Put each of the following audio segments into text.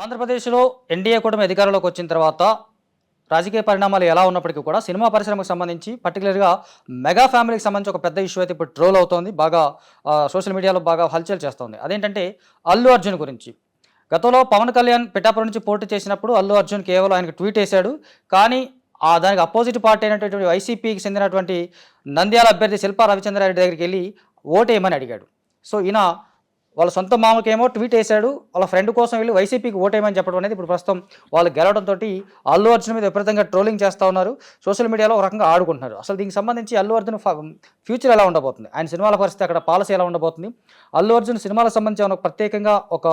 ఆంధ్రప్రదేశ్లో ఎన్డీఏ కూటమి అధికారంలోకి వచ్చిన తర్వాత రాజకీయ పరిణామాలు ఎలా ఉన్నప్పటికీ కూడా సినిమా పరిశ్రమకు సంబంధించి పర్టికులర్గా మెగా ఫ్యామిలీకి సంబంధించి ఒక పెద్ద ఇష్యూ అయితే ఇప్పుడు ట్రోల్ అవుతోంది. బాగా సోషల్ మీడియాలో బాగా హల్చల్ చేస్తోంది. అదేంటంటే అల్లు అర్జున్ గురించి. గతంలో పవన్ కళ్యాణ్ పిఠాపురం నుంచి పోటీ చేసినప్పుడు అల్లు అర్జున్ కేవలం ఆయనకు ట్వీట్ వేశాడు. కానీ దానికి అపోజిట్ పార్టీ అయినటువంటి వైసీపీకి చెందినటువంటి నంద్యాల అభ్యర్థి శిల్పా రవిచంద్రారెడ్డి దగ్గరికి వెళ్ళి ఓటేయమని అడిగాడు. సో ఈయన వాళ్ళ సొంత మామకేమో ట్వీట్ వేశాడు, వాళ్ళ ఫ్రెండ్ కోసం వెళ్ళి వైసీపీకి ఓటేయమని చెప్పడం అనేది ఇప్పుడు ప్రస్తుతం వాళ్ళు గెలవడంతో అల్లు అర్జున్ మీద విపరీతంగా ట్రోలింగ్ చేస్తూ ఉన్నారు. సోషల్ మీడియాలో ఒక రకంగా ఆడుకుంటున్నారు. అసలు దీనికి సంబంధించి అల్లు అర్జున్ ఫ్యూచర్ ఎలా ఉండబోతుంది, ఆయన సినిమాల పరిస్థితి, అక్కడ పాలసీ ఎలా ఉండబోతుంది, అల్లు అర్జున్ సినిమాలకు సంబంధించి ఏమైనా ప్రత్యేకంగా ఒక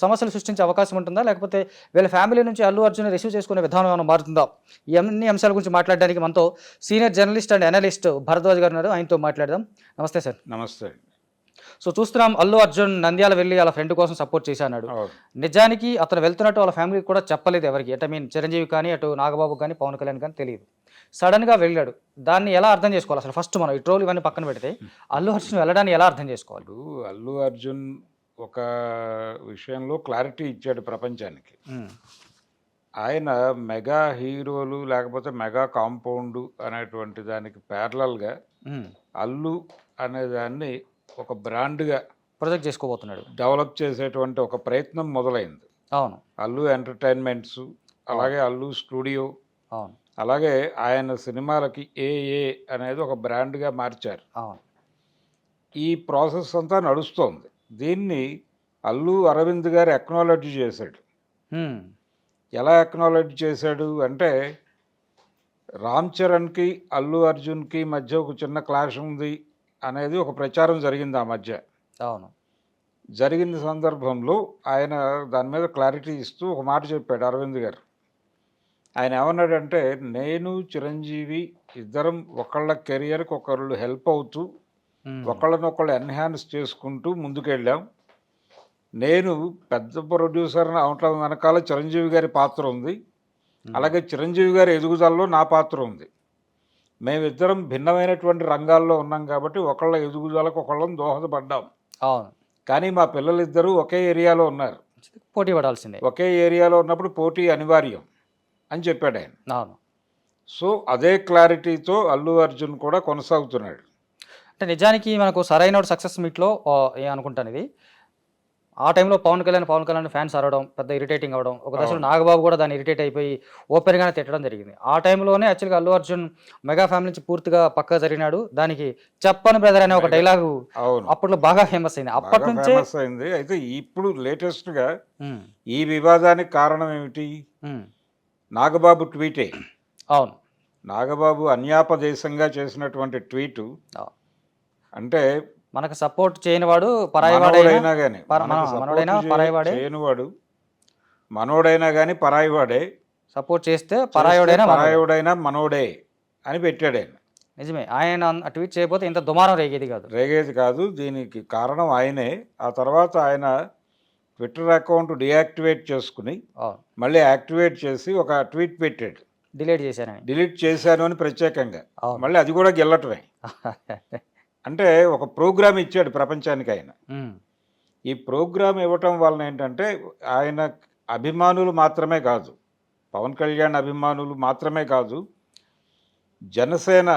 సమస్యలు సృష్టించే అవకాశం ఉంటుందా, లేకపోతే వీళ్ళ ఫ్యామిలీ నుంచి అల్లు అర్జున్ రిసీవ్ చేసుకునే విధానం ఏమైనా మారుతుందా? ఈ అన్ని అంశాల గురించి మాట్లాడడానికి మనతో senior journalist and analyst Bharadwaj గారు ఉన్నారు. ఆయనతో మాట్లాడదాం. నమస్తే సార్. నమస్తే. సో చూస్తున్నాం, అల్లు అర్జున్ నంద్యాల వెళ్ళి వాళ్ళ ఫ్రెండ్ కోసం సపోర్ట్ చేశాడు. నిజానికి అతను వెళ్తున్నట్టు వాళ్ళ ఫ్యామిలీకి కూడా చెప్పలేదు ఎవరికి. చిరంజీవి కానీ, అటు నాగబాబు కానీ, పవన్ కళ్యాణ్ కానీ తెలియదు. సడన్గా వెళ్ళాడు. దాన్ని ఎలా అర్థం చేసుకోవాలి అసలు? ఫస్ట్ మనం ఈ ట్రోల్ ఇవన్నీ పక్కన పెడితే అల్లు అర్జున్ వెళ్ళడాన్ని ఎలా అర్థం చేసుకోవాలి? అల్లు అర్జున్ ఒక విషయంలో క్లారిటీ ఇచ్చాడు ప్రపంచానికి. ఆయన మెగా హీరోలు లేకపోతే మెగా కాంపౌండ్ అనేటువంటి దానికి ప్యారలల్గా అల్లు అనే దాన్ని ఒక బ్రాండ్గా ప్రొజెక్ట్ చేసుకోబోతున్నాడు, డెవలప్ చేసేటువంటి ఒక ప్రయత్నం మొదలైంది. అవును. అల్లు ఎంటర్టైన్మెంట్స్, అలాగే అల్లు స్టూడియో, అవును, అలాగే ఆయన సినిమాలకి ఏఏ అనేది ఒక బ్రాండ్గా మార్చారు. అవును. ఈ ప్రాసెస్ అంతా నడుస్తోంది. దీన్ని అల్లు అరవింద్ గారు అక్నాలెడ్జ్ చేశాడు. ఎలా అక్నాలెడ్జ్ చేశాడు అంటే, రామ్ చరణ్కి అల్లు అర్జున్కి మధ్య ఒక చిన్న క్లాష్ ఉంది అనేది ఒక ప్రచారం జరిగింది ఆ మధ్య. అవును. జరిగిన సందర్భంలో ఆయన దాని మీద క్లారిటీ ఇస్తూ ఒక మాట చెప్పాడు అరవింద్ గారు. ఆయన ఏమన్నాడంటే, నేను చిరంజీవి ఇద్దరం ఒకళ్ళ కెరియర్కి ఒకళ్ళు హెల్ప్ అవుతూ ఒకళ్ళనొకళ్ళు ఎన్హాన్స్ చేసుకుంటూ ముందుకెళ్ళాం. నేను పెద్ద ప్రొడ్యూసర్ అవటం వెనకాల చిరంజీవి గారి పాత్ర ఉంది, అలాగే చిరంజీవి గారి ఎదుగుదలలో నా పాత్ర ఉంది. మేమిద్దరం భిన్నమైనటువంటి రంగాల్లో ఉన్నాం కాబట్టి ఒకళ్ళ ఎదుగుదలకు ఒకళ్ళం దోహదపడ్డాం. అవును. కానీ మా పిల్లలిద్దరూ ఒకే ఏరియాలో ఉన్నారు, పోటీ పడాల్సిందే. ఒకే ఏరియాలో ఉన్నప్పుడు పోటీ అనివార్యం అని చెప్పాడు ఆయన. అవును. సో అదే క్లారిటీతో అల్లు అర్జున్ కూడా కొనసాగుతున్నాడు. అంటే నిజానికి మనకు సరైన సక్సెస్ మీట్లో ఏమనుకుంటాను, ఇది ఆ టైంలో పవన్ కళ్యాణ్ ఫ్యాన్స్ అరవడం పెద్ద ఇరిటేటింగ్ అవ్వడం, ఒక దశలో నాగబాబు కూడా దాన్ని ఇరిటేట్ అయిపోయి ఓపెన్గానే తిట్టడం జరిగింది. ఆ టైంలోనే యాక్చువల్గా అల్లు అర్జున్ మెగా ఫ్యామిలీ నుంచి పూర్తిగా పక్క జరిగినాడు. దానికి చెప్పను బ్రదర్ అనే ఒక డైలాగు అప్పట్లో బాగా ఫేమస్ అయింది. అప్పటి నుంచే అయింది. అయితే ఇప్పుడు లేటెస్ట్గా ఈ వివాదానికి కారణం ఏమిటి? నాగబాబు ట్వీటే. అవును. నాగబాబు అన్యాపదేశంగా చేసినటువంటి ట్వీటు. అంటే మనకు సపోర్ట్ చేయనివాడు పరాయివాడైనా కానీ, మనోడైనా కానీ పరాయివాడే, సపోర్ట్ చేస్తే పరాయుడైనా మనోడే అని పెట్టాడు ఆయన. నిజమే. ఆయన ట్వీట్ చేయకపోతే ఇంత దుమారం రేగేది కాదు. దీనికి కారణం ఆయనే. ఆ తర్వాత ఆయన ట్విట్టర్ అకౌంట్ డియాక్టివేట్ చేసుకుని మళ్ళీ యాక్టివేట్ చేసి ఒక ట్వీట్ పెట్టాడు, డిలీట్ చేశాను అని ప్రత్యేకంగా. మళ్ళీ అది కూడా గెల్లటమే. అంటే ఒక ప్రోగ్రామ్ ఇచ్చాడు ప్రపంచానికి ఆయన. ఈ ప్రోగ్రామ్ ఇవ్వటం వలన ఏంటంటే, ఆయన అభిమానులు మాత్రమే కాదు, పవన్ కళ్యాణ్ అభిమానులు మాత్రమే కాదు, జనసేన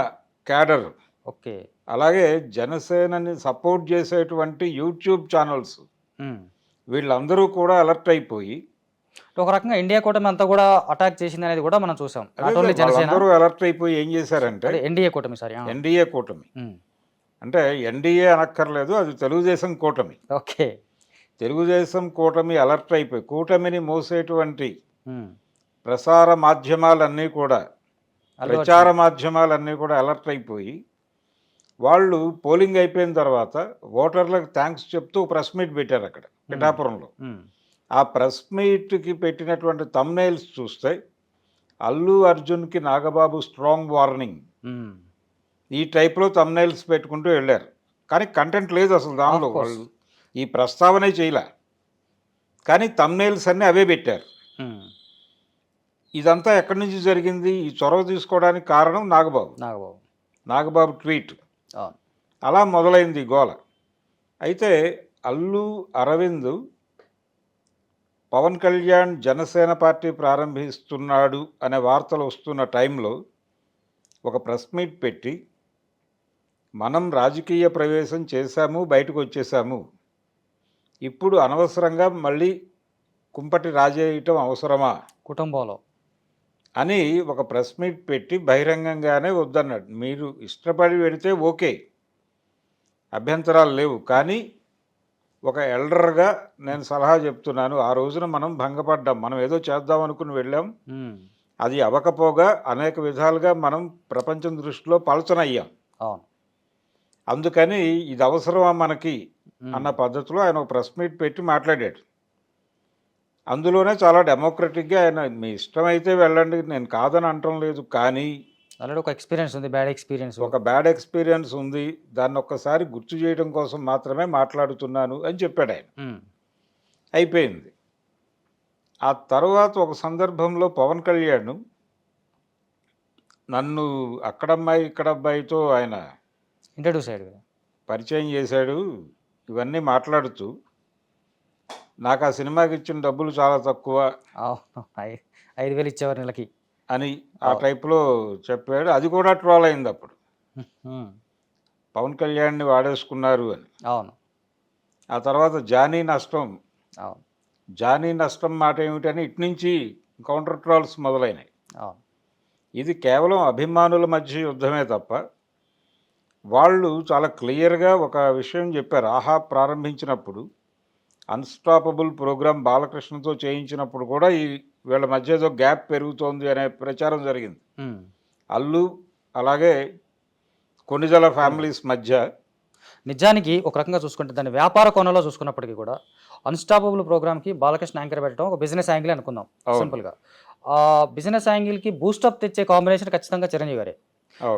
క్యాడర్, ఓకే, అలాగే జనసేనని సపోర్ట్ చేసేటువంటి యూట్యూబ్ ఛానల్స్, వీళ్ళందరూ కూడా అలర్ట్ అయిపోయి ఒక రకంగా ఇండియా కూటమి అంతా కూడా అటాక్ చేసింది అనేది కూడా మనం చూసాం. అందరూ అలర్ట్ అయిపోయి ఏం చేశారంటే, ఎన్డీఏ కూటమి అంటే ఎన్డీఏ అనక్కర్లేదు, అది తెలుగుదేశం కూటమి. ఓకే, తెలుగుదేశం కూటమి అలర్ట్ అయిపోయి, కూటమిని మోసేటువంటి ప్రసార మాధ్యమాలన్నీ కూడా, ప్రచార మాధ్యమాలన్నీ కూడా అలర్ట్ అయిపోయి, వాళ్ళు పోలింగ్ అయిపోయిన తర్వాత ఓటర్లకు థ్యాంక్స్ చెప్తూ ప్రెస్ మీట్ పెట్టారు అక్కడ పిఠాపురంలో. ఆ ప్రెస్ మీట్కి పెట్టినటువంటి థంబ్నెయిల్స్ చూస్తే అల్లు అర్జున్కి నాగబాబు స్ట్రాంగ్ వార్నింగ్, ఈ టైప్లో థంబ్నెయిల్స్ పెట్టుకుంటూ వెళ్ళారు. కానీ కంటెంట్ లేదు అసలు దానిలో, వాళ్ళు ఈ ప్రస్తావనే చేయలే. కానీ థంబ్నెయిల్స్ అన్నీ అవే పెట్టారు. ఇదంతా ఎక్కడి నుంచి జరిగింది? ఈ చొరవ తీసుకోవడానికి కారణం నాగబాబు ట్వీట్. అలా మొదలైంది గోల. అయితే అల్లు అరవింద్ పవన్ కళ్యాణ్ జనసేన పార్టీ ప్రారంభిస్తున్నాడు అనే వార్తలు వస్తున్న టైంలో ఒక ప్రెస్ మీట్ పెట్టి మనం రాజకీయ ప్రవేశం చేశాము, బయటకు వచ్చేసాము, ఇప్పుడు అనవసరంగా మళ్ళీ కుంపటి రాజేయటం అవసరమా కుటుంబంలో అని ఒక ప్రెస్ మీట్ పెట్టి బహిరంగంగానే వద్దన్నాడు. మీరు ఇష్టపడి పెడితే ఓకే, అభ్యంతరాలు లేవు, కానీ ఒక ఎల్డర్గా నేను సలహా చెప్తున్నాను. ఆ రోజున మనం భంగపడ్డాం, మనం ఏదో చేద్దాం అనుకుని వెళ్ళాం, అది అవ్వకపోగా అనేక విధాలుగా మనం ప్రపంచం దృష్టిలో పలచనయ్యాం. అవును. అందుకని ఇది అవసరమా మనకి అన్న పద్ధతిలో ఆయన ఒక ప్రెస్ మీట్ పెట్టి మాట్లాడాడు. అందులోనే చాలా డెమోక్రటిక్గా ఆయన మీ ఇష్టమైతే వెళ్ళండి, నేను కాదని అనటం లేదు, కానీ ఆల్రెడీ ఒక ఎక్స్పీరియన్స్ ఉంది, బ్యాడ్ ఎక్స్పీరియన్స్. ఒక బ్యాడ్ ఎక్స్పీరియన్స్ ఉంది, దాన్ని ఒక్కసారి గుర్తు చేయడం కోసం మాత్రమే మాట్లాడుతున్నాను అని చెప్పాడు ఆయన. అయిపోయింది. ఆ తర్వాత ఒక సందర్భంలో పవన్ కళ్యాణ్ నన్ను అక్కడమ్మాయి ఇక్కడబ్బాయితో ఆయన ఇంట్రడ్యూస్ అయ్యాడు కదా, పరిచయం చేశాడు. ఇవన్నీ మాట్లాడుతూ నాకు ఆ సినిమాకి ఇచ్చిన డబ్బులు చాలా తక్కువ, 5,000 ఇచ్చేవారు నెలకి అని ఆ టైప్లో చెప్పాడు. అది కూడా ట్రోల్ అయింది అప్పుడు, పవన్ కళ్యాణ్ని వాడేసుకున్నారు అని. అవును. ఆ తర్వాత జానీ నష్టం, అవును, జానీ నష్టం మాట ఏమిటని ఇటు నుంచి కౌంటర్ ట్రోల్స్ మొదలైనాయి. అవును. ఇది కేవలం అభిమానుల మధ్య యుద్ధమే తప్ప వాళ్ళు చాలా క్లియర్గా ఒక విషయం చెప్పారు. ఆహా ప్రారంభించినప్పుడు అన్స్టాపబుల్ ప్రోగ్రాం బాలకృష్ణతో చేయించినప్పుడు కూడా వీళ్ళ మధ్య ఏదో గ్యాప్ పెరుగుతోంది అనే ప్రచారం జరిగింది. అల్లు అలాగే కొన్నిజల ఫ్యామిలీస్ మధ్య. నిజానికి ఒక రకంగా చూసుకుంటే దాన్ని వ్యాపార కోణంలో చూసుకున్నప్పటికీ కూడా అన్స్టాపబుల్ ప్రోగ్రామ్కి బాలకృష్ణ యాంకర్ పెట్టడం ఒక బిజినెస్ యాంగిల్ అనుకుందాం సింపుల్గా. ఆ బిజినెస్ యాంగిల్కి బూస్టప్ తెచ్చే కాంబినేషన్ ఖచ్చితంగా చిరంజీవి గారే.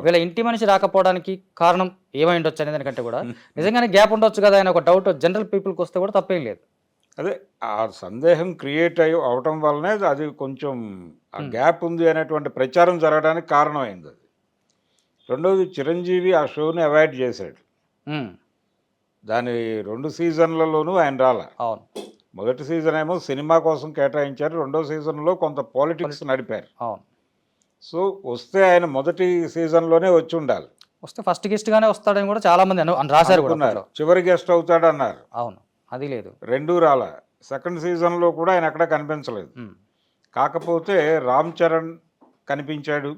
వీళ్ళ ఇంటి మనిషి రాకపోవడానికి కారణం ఏమై ఉండొచ్చు అనే దానికంటే కూడా నిజంగానే గ్యాప్ ఉండొచ్చు కదా అని ఒక డౌట్ జనరల్ పీపుల్కి వస్తే కూడా తప్పేం లేదు. అదే ఆ సందేహం క్రియేట్ అవటం వల్లనే అది కొంచెం ఆ గ్యాప్ ఉంది అనేటువంటి ప్రచారం జరగడానికి కారణమైంది అది. రెండవది చిరంజీవి ఆ షోని అవాయిడ్ చేశాడు. దాని 2 సీజన్లలోనూ ఆయన రాలా. అవును. మొదటి సీజన్ ఏమో సినిమా కోసం కేటాయించారు, రెండో సీజన్లో కొంత పాలిటిక్స్ నడిపారు. అవును. సో వస్తే ఆయన మొదటి సీజన్లోనే వచ్చి ఉండాలి. వస్తే ఫస్ట్ గెస్ట్గానే వస్తాడని కూడా చాలా మంది రాశారు కూడా. చివరి గెస్ట్ అవుతాడన్నారు. అవును, అది లేదు, రెండూ రాలా. సెకండ్ సీజన్లో కూడా ఆయన ఎక్కడ కనిపించలేదు. కాకపోతే రామ్ చరణ్ కనిపించాడు,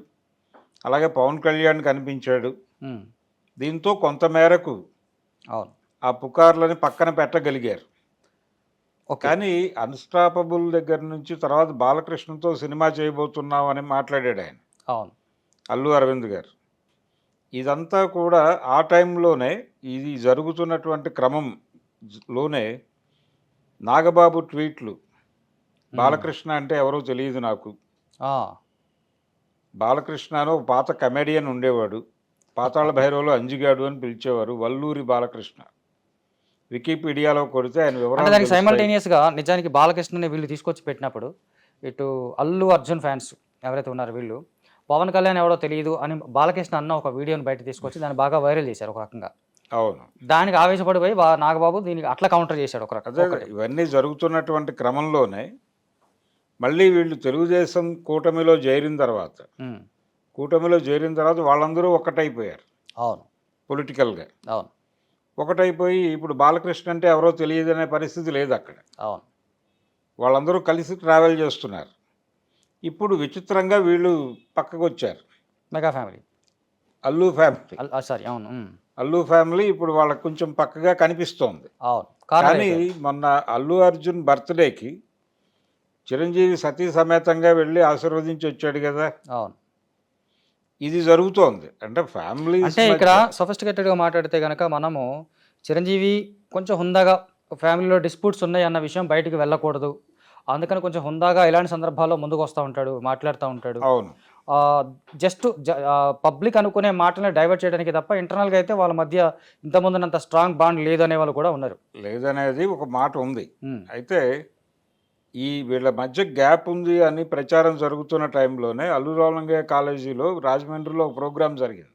అలాగే పవన్ కళ్యాణ్ కనిపించాడు. దీంతో కొంతమేరకు అవును ఆ పుకార్లని పక్కన పెట్టగలిగారు. కానీ అన్స్టాపబుల్ దగ్గర నుంచి తర్వాత బాలకృష్ణతో సినిమా చేయబోతున్నాం అని మాట్లాడాడు ఆయన. అవును. అల్లు అరవింద్ గారు. ఇదంతా కూడా ఆ టైంలోనే, ఇది జరుగుతున్నటువంటి క్రమంలోనే నాగబాబు ట్వీట్లు, బాలకృష్ణ అంటే ఎవరో తెలియదు నాకు, బాలకృష్ణ అని ఒక పాత కమెడియన్ ఉండేవాడు, పాతాళ భైరవలో అంజిగాడు అని పిలిచేవారు, వల్లూరి బాలకృష్ణ. వికీపీడియాలో కొడితే ఆయన వివరాలు. దానికి సైమల్టేనియస్గా నిజానికి బాలకృష్ణని వీళ్ళు తీసుకొచ్చి పెట్టినప్పుడు ఇటు అల్లు అర్జున్ ఫ్యాన్స్ ఎవరైతే ఉన్నారో వీళ్ళు పవన్ కళ్యాణ్ ఎవరో తెలియదు అని బాలకృష్ణ అన్న ఒక వీడియోని బయట తీసుకొచ్చి దాన్ని బాగా వైరల్ చేశారు ఒక రకంగా. అవును. దానికి ఆవేశపడిపోయి నాగబాబు దీనికి అట్లా కౌంటర్ చేశాడు ఒక రకంగా. ఇవన్నీ జరుగుతున్నటువంటి క్రమంలోనే మళ్ళీ వీళ్ళు తెలుగుదేశం కూటమిలో చేరిన తర్వాత వాళ్ళందరూ ఒక్కటైపోయారు. అవును. పొలిటికల్గా. అవును. ఒకటైపోయి ఇప్పుడు బాలకృష్ణ అంటే ఎవరో తెలియదనే పరిస్థితి లేదు అక్కడ. అవును. వాళ్ళందరూ కలిసి ట్రావెల్ చేస్తున్నారు. ఇప్పుడు విచిత్రంగా వీళ్ళు పక్కకు వచ్చారు. Mega family, Allu family. Sorry, అవును, అల్లు ఫ్యామిలీ ఇప్పుడు వాళ్ళకి కొంచెం పక్కగా కనిపిస్తోంది. అవును. కానీ మొన్న అల్లు అర్జున్ బర్త్డేకి చిరంజీవి సతీ సమేతంగా వెళ్ళి ఆశీర్వదించి వచ్చాడు కదా. అవును. ఇది జరుగుతోంది. అంటే ఫ్యామిలీ అంటే ఇక్కడ సొఫిస్టికేటెడ్గా మాట్లాడితే కనుక మనము చిరంజీవి కొంచెం హుందాగా ఫ్యామిలీలో డిస్ప్యూట్స్ ఉన్నాయి అన్న విషయం బయటికి వెళ్ళకూడదు, అందుకని కొంచెం హుందాగా ఇలాంటి సందర్భాల్లో ముందుకు వస్తూ ఉంటాడు, మాట్లాడుతూ ఉంటాడు. అవును. జస్ట్ పబ్లిక్ అనుకునే మాటలను డైవర్ట్ చేయడానికి తప్ప ఇంటర్నల్గా అయితే వాళ్ళ మధ్య ఇంతకుముందునంత స్ట్రాంగ్ బాండ్ లేదనే వాళ్ళు కూడా ఉన్నారు. లేదనేది ఒక మాట ఉంది. అయితే ఈ వీళ్ళ మధ్య గ్యాప్ ఉంది అని ప్రచారం జరుగుతున్న టైంలోనే అల్లు రామలింగయ్య కాలేజీలో రాజమండ్రిలో ఒక ప్రోగ్రాం జరిగింది.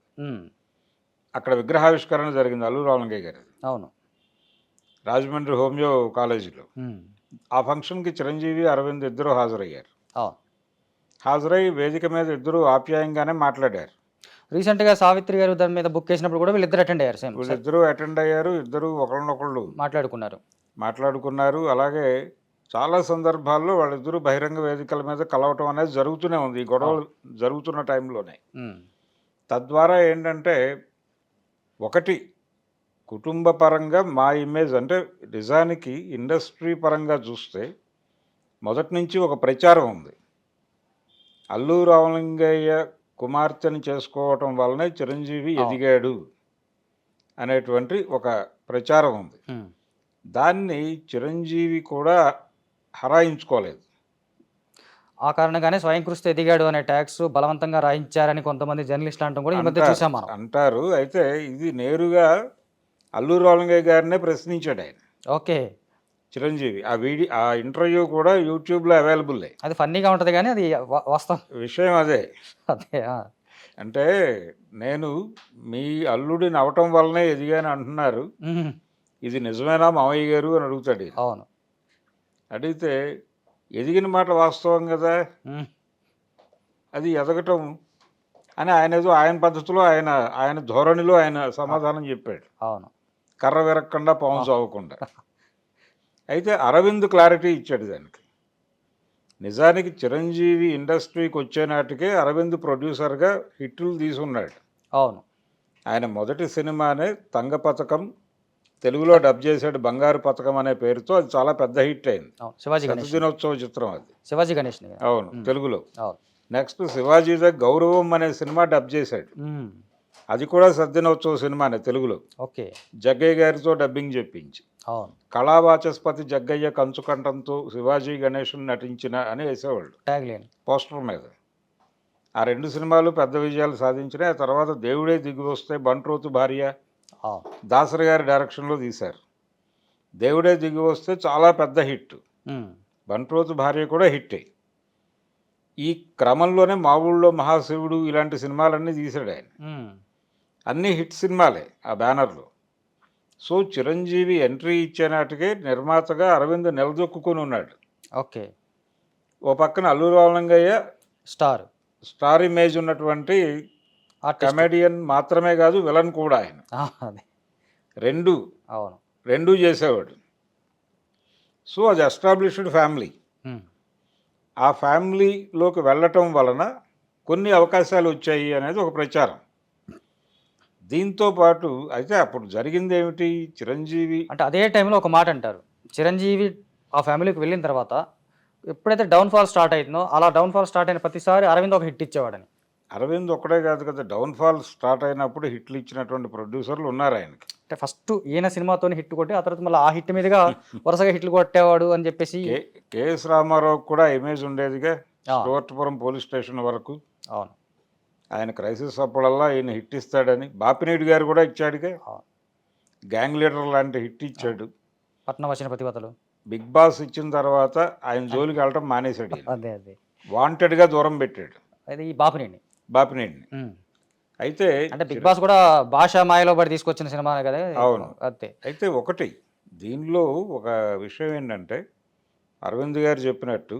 అక్కడ విగ్రహావిష్కరణ జరిగింది అల్లు రామలింగయ్య గారి. అవును. రాజమండ్రి హోమియో కాలేజీలో. ఆ ఫంక్షన్కి చిరంజీవి అరవింద్ ఇద్దరు హాజరయ్యారు. అవును. హాజరై వేదిక మీద ఇద్దరు ఆప్యాయంగానే మాట్లాడారు. రీసెంట్గా సావిత్రి గారు దాని మీద బుక్ చేసినప్పుడు కూడా వీళ్ళిద్దరు అటెండ్ అయ్యారు. సేమ్ వీళ్ళిద్దరూ అటెండ్ అయ్యారు. ఇద్దరు ఒకళ్ళనొకళ్ళు మాట్లాడుకున్నారు. మాట్లాడుకున్నారు. అలాగే చాలా సందర్భాల్లో వాళ్ళిద్దరూ బహిరంగ వేదికల మీద కలవటం అనేది జరుగుతూనే ఉంది ఈ గొడవలు జరుగుతున్న టైంలోనే. తద్వారా ఏంటంటే ఒకటి కుటుంబ పరంగా మా ఇమేజ్ అంటే నిజానికి ఇండస్ట్రీ పరంగా చూస్తే మొదటి నుంచి ఒక ప్రచారం ఉంది. అల్లు రామలింగయ్య కుమార్తెను చేసుకోవటం వల్లనే చిరంజీవి ఎదిగాడు అనేటువంటి ఒక ప్రచారం ఉంది. దాన్ని చిరంజీవి కూడా హరాయించుకోలేదు. ఆ కారణంగానే స్వయం కృషితో ఎదిగాడు అనే ట్యాక్స్ బలవంతంగా రాయించారని కొంతమంది జర్నలిస్టులు అంటాం కూడా ఈ మధ్య చూసాం మనం. అంటారు. అయితే ఇది నేరుగా అల్లు రామలింగయ్య గారినే ప్రశ్నించాడు ఆయన. ఓకే. చిరంజీవి ఆ ఇంటర్వ్యూ కూడా యూట్యూబ్లో అవైలబుల్లే. అది ఫన్నీగా ఉంటుంది కానీ అది వాస్తవం విషయం అదే. అదే అంటే నేను మీ అల్లుడిని అవటం వల్లనే ఎదిగాను అంటున్నారు, ఇది నిజమేనా మామయ్య గారు అని అడుగుతాడు. అవును. అడిగితే ఎదిగిన మాట వాస్తవం కదా, అది ఎదగటం అని ఆయన ఏదో ఆయన పద్ధతిలో ఆయన ధోరణిలో ఆయన సమాధానం చెప్పాడు. అవును. కర్ర విరక్కుండా పాము చావకుండా. అయితే అరవింద్ క్లారిటీ ఇచ్చాడు దానికి. నిజానికి చిరంజీవి ఇండస్ట్రీకి వచ్చే నాటికే అరవింద్ ప్రొడ్యూసర్గా హిట్లు తీసుకున్నాడు. అవును. ఆయన మొదటి సినిమానే తంగ పథకం తెలుగులో డబ్ చేశాడు, బంగారు పథకం అనే పేరుతో. అది చాలా పెద్ద హిట్ అయింది. శతదినోత్సవ చిత్రం అది. శివాజీ గణేష్. అవును, తెలుగులో. నెక్స్ట్ శివాజీద గౌరవం అనే సినిమా డబ్ చేశాడు. అది కూడా శతదినోత్సవ సినిమానే తెలుగులో. ఓకే. జగ్గయ్య గారితో డబ్బింగ్ చెప్పించి కళావాచస్పతి జగ్గయ్య కంచుకంఠంతో శివాజీ గణేష్ నటించిన అని వేసేవాళ్ళు పోస్టర్ మీద. ఆ రెండు సినిమాలు పెద్ద విజయాలు సాధించినాయి. ఆ తర్వాత దేవుడే దిగి వస్తే బంట్రోతు భార్య దాసరి గారి డైరెక్షన్లో తీశారు. దేవుడే దిగి వస్తే చాలా పెద్ద హిట్, బంట్రోతు భార్య కూడా హిట్టే. ఈ క్రమంలోనే మా ఊళ్ళో మహాశివుడు ఇలాంటి సినిమాలన్నీ తీశాడు ఆయన. అన్నీ హిట్ సినిమాలే ఆ బ్యానర్లో. సో చిరంజీవి ఎంట్రీ ఇచ్చే నాటికే నిర్మాతగా అరవింద్ నిలదొక్కుని ఉన్నాడు. ఓకే. ఓ పక్కన అల్లు రామలింగయ్య స్టార్ ఇమేజ్ ఉన్నటువంటి కమెడియన్ మాత్రమే కాదు, విలన్ కూడా ఆయన. రెండు చేసేవాడు. సో అది ఎస్టాబ్లిష్డ్ ఫ్యామిలీ. ఆ ఫ్యామిలీలోకి వెళ్ళటం వలన కొన్ని అవకాశాలు వచ్చాయి అనేది ఒక ప్రచారం. దీంతో పాటు అయితే అప్పుడు జరిగింది ఏమిటి, చిరంజీవి అంటే అదే టైంలో ఒక మాట అంటారు, చిరంజీవి ఆ ఫ్యామిలీకి వెళ్ళిన తర్వాత ఎప్పుడైతే డౌన్ఫాల్ స్టార్ట్ అవుతుందో అలా డౌన్ఫాల్ స్టార్ట్ అయిన ప్రతిసారి అరవింద్ ఒక హిట్ ఇచ్చేవాడని. అరవింద్ ఒక్కడే కాదు కదా, డౌన్ఫాల్ స్టార్ట్ అయినప్పుడు హిట్లు ఇచ్చినటువంటి ప్రొడ్యూసర్లు ఉన్నారు ఆయనకి. అంటే ఫస్ట్ ఈయన సినిమాతో హిట్ కొట్టి ఆ తర్వాత మళ్ళీ ఆ హిట్ మీదుగా వరుసగా హిట్లు కొట్టేవాడు అని చెప్పేసి. కేఎస్ రామారావు కూడా ఇమేజ్ ఉండేదిగా, స్టోర్పురం పోలీస్ స్టేషన్ వరకు. అవును. ఆయన క్రైసిస్ అప్పుడల్లా ఆయన హిట్ ఇస్తాడని. బాపినేడు గారు కూడా ఇచ్చాడుగా, గ్యాంగ్ లీడర్ లాంటి హిట్ ఇచ్చాడు. పట్నం వచ్చిన ప్రతిభతలు. బిగ్ బాస్ ఇచ్చిన తర్వాత ఆయన జోలికి వెళ్ళటం మానేశాడు. అదే అదే వాంటెడ్గా దూరం పెట్టాడు అది బాపినేడిని. అయితే అంటే బిగ్ బాస్ కూడా భాషా మాయలో పడి తీసుకొచ్చిన సినిమా కదా. అవును. అంతే. అయితే ఒకటి దీనిలో ఒక విషయం ఏంటంటే, అరవింద్ గారు చెప్పినట్టు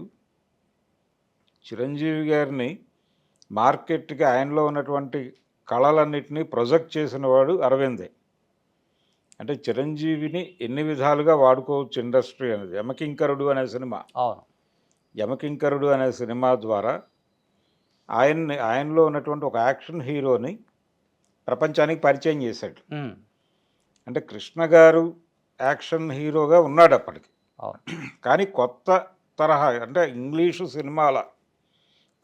చిరంజీవి గారిని మార్కెట్కి ఆయనలో ఉన్నటువంటి కళలన్నింటినీ ప్రొజెక్ట్ చేసిన వాడు అరవిందే. అంటే చిరంజీవిని ఎన్ని విధాలుగా వాడుకోవచ్చు ఇండస్ట్రీ అనేది. యమకింకరుడు అనే సినిమా, యమకింకరుడు అనే సినిమా ద్వారా ఆయనలో ఉన్నటువంటి ఒక యాక్షన్ హీరోని ప్రపంచానికి పరిచయం చేశాడు. అంటే కృష్ణ గారు యాక్షన్ హీరోగా ఉన్నాడు అప్పటికి, కానీ కొత్త తరహా అంటే ఇంగ్లీషు సినిమాల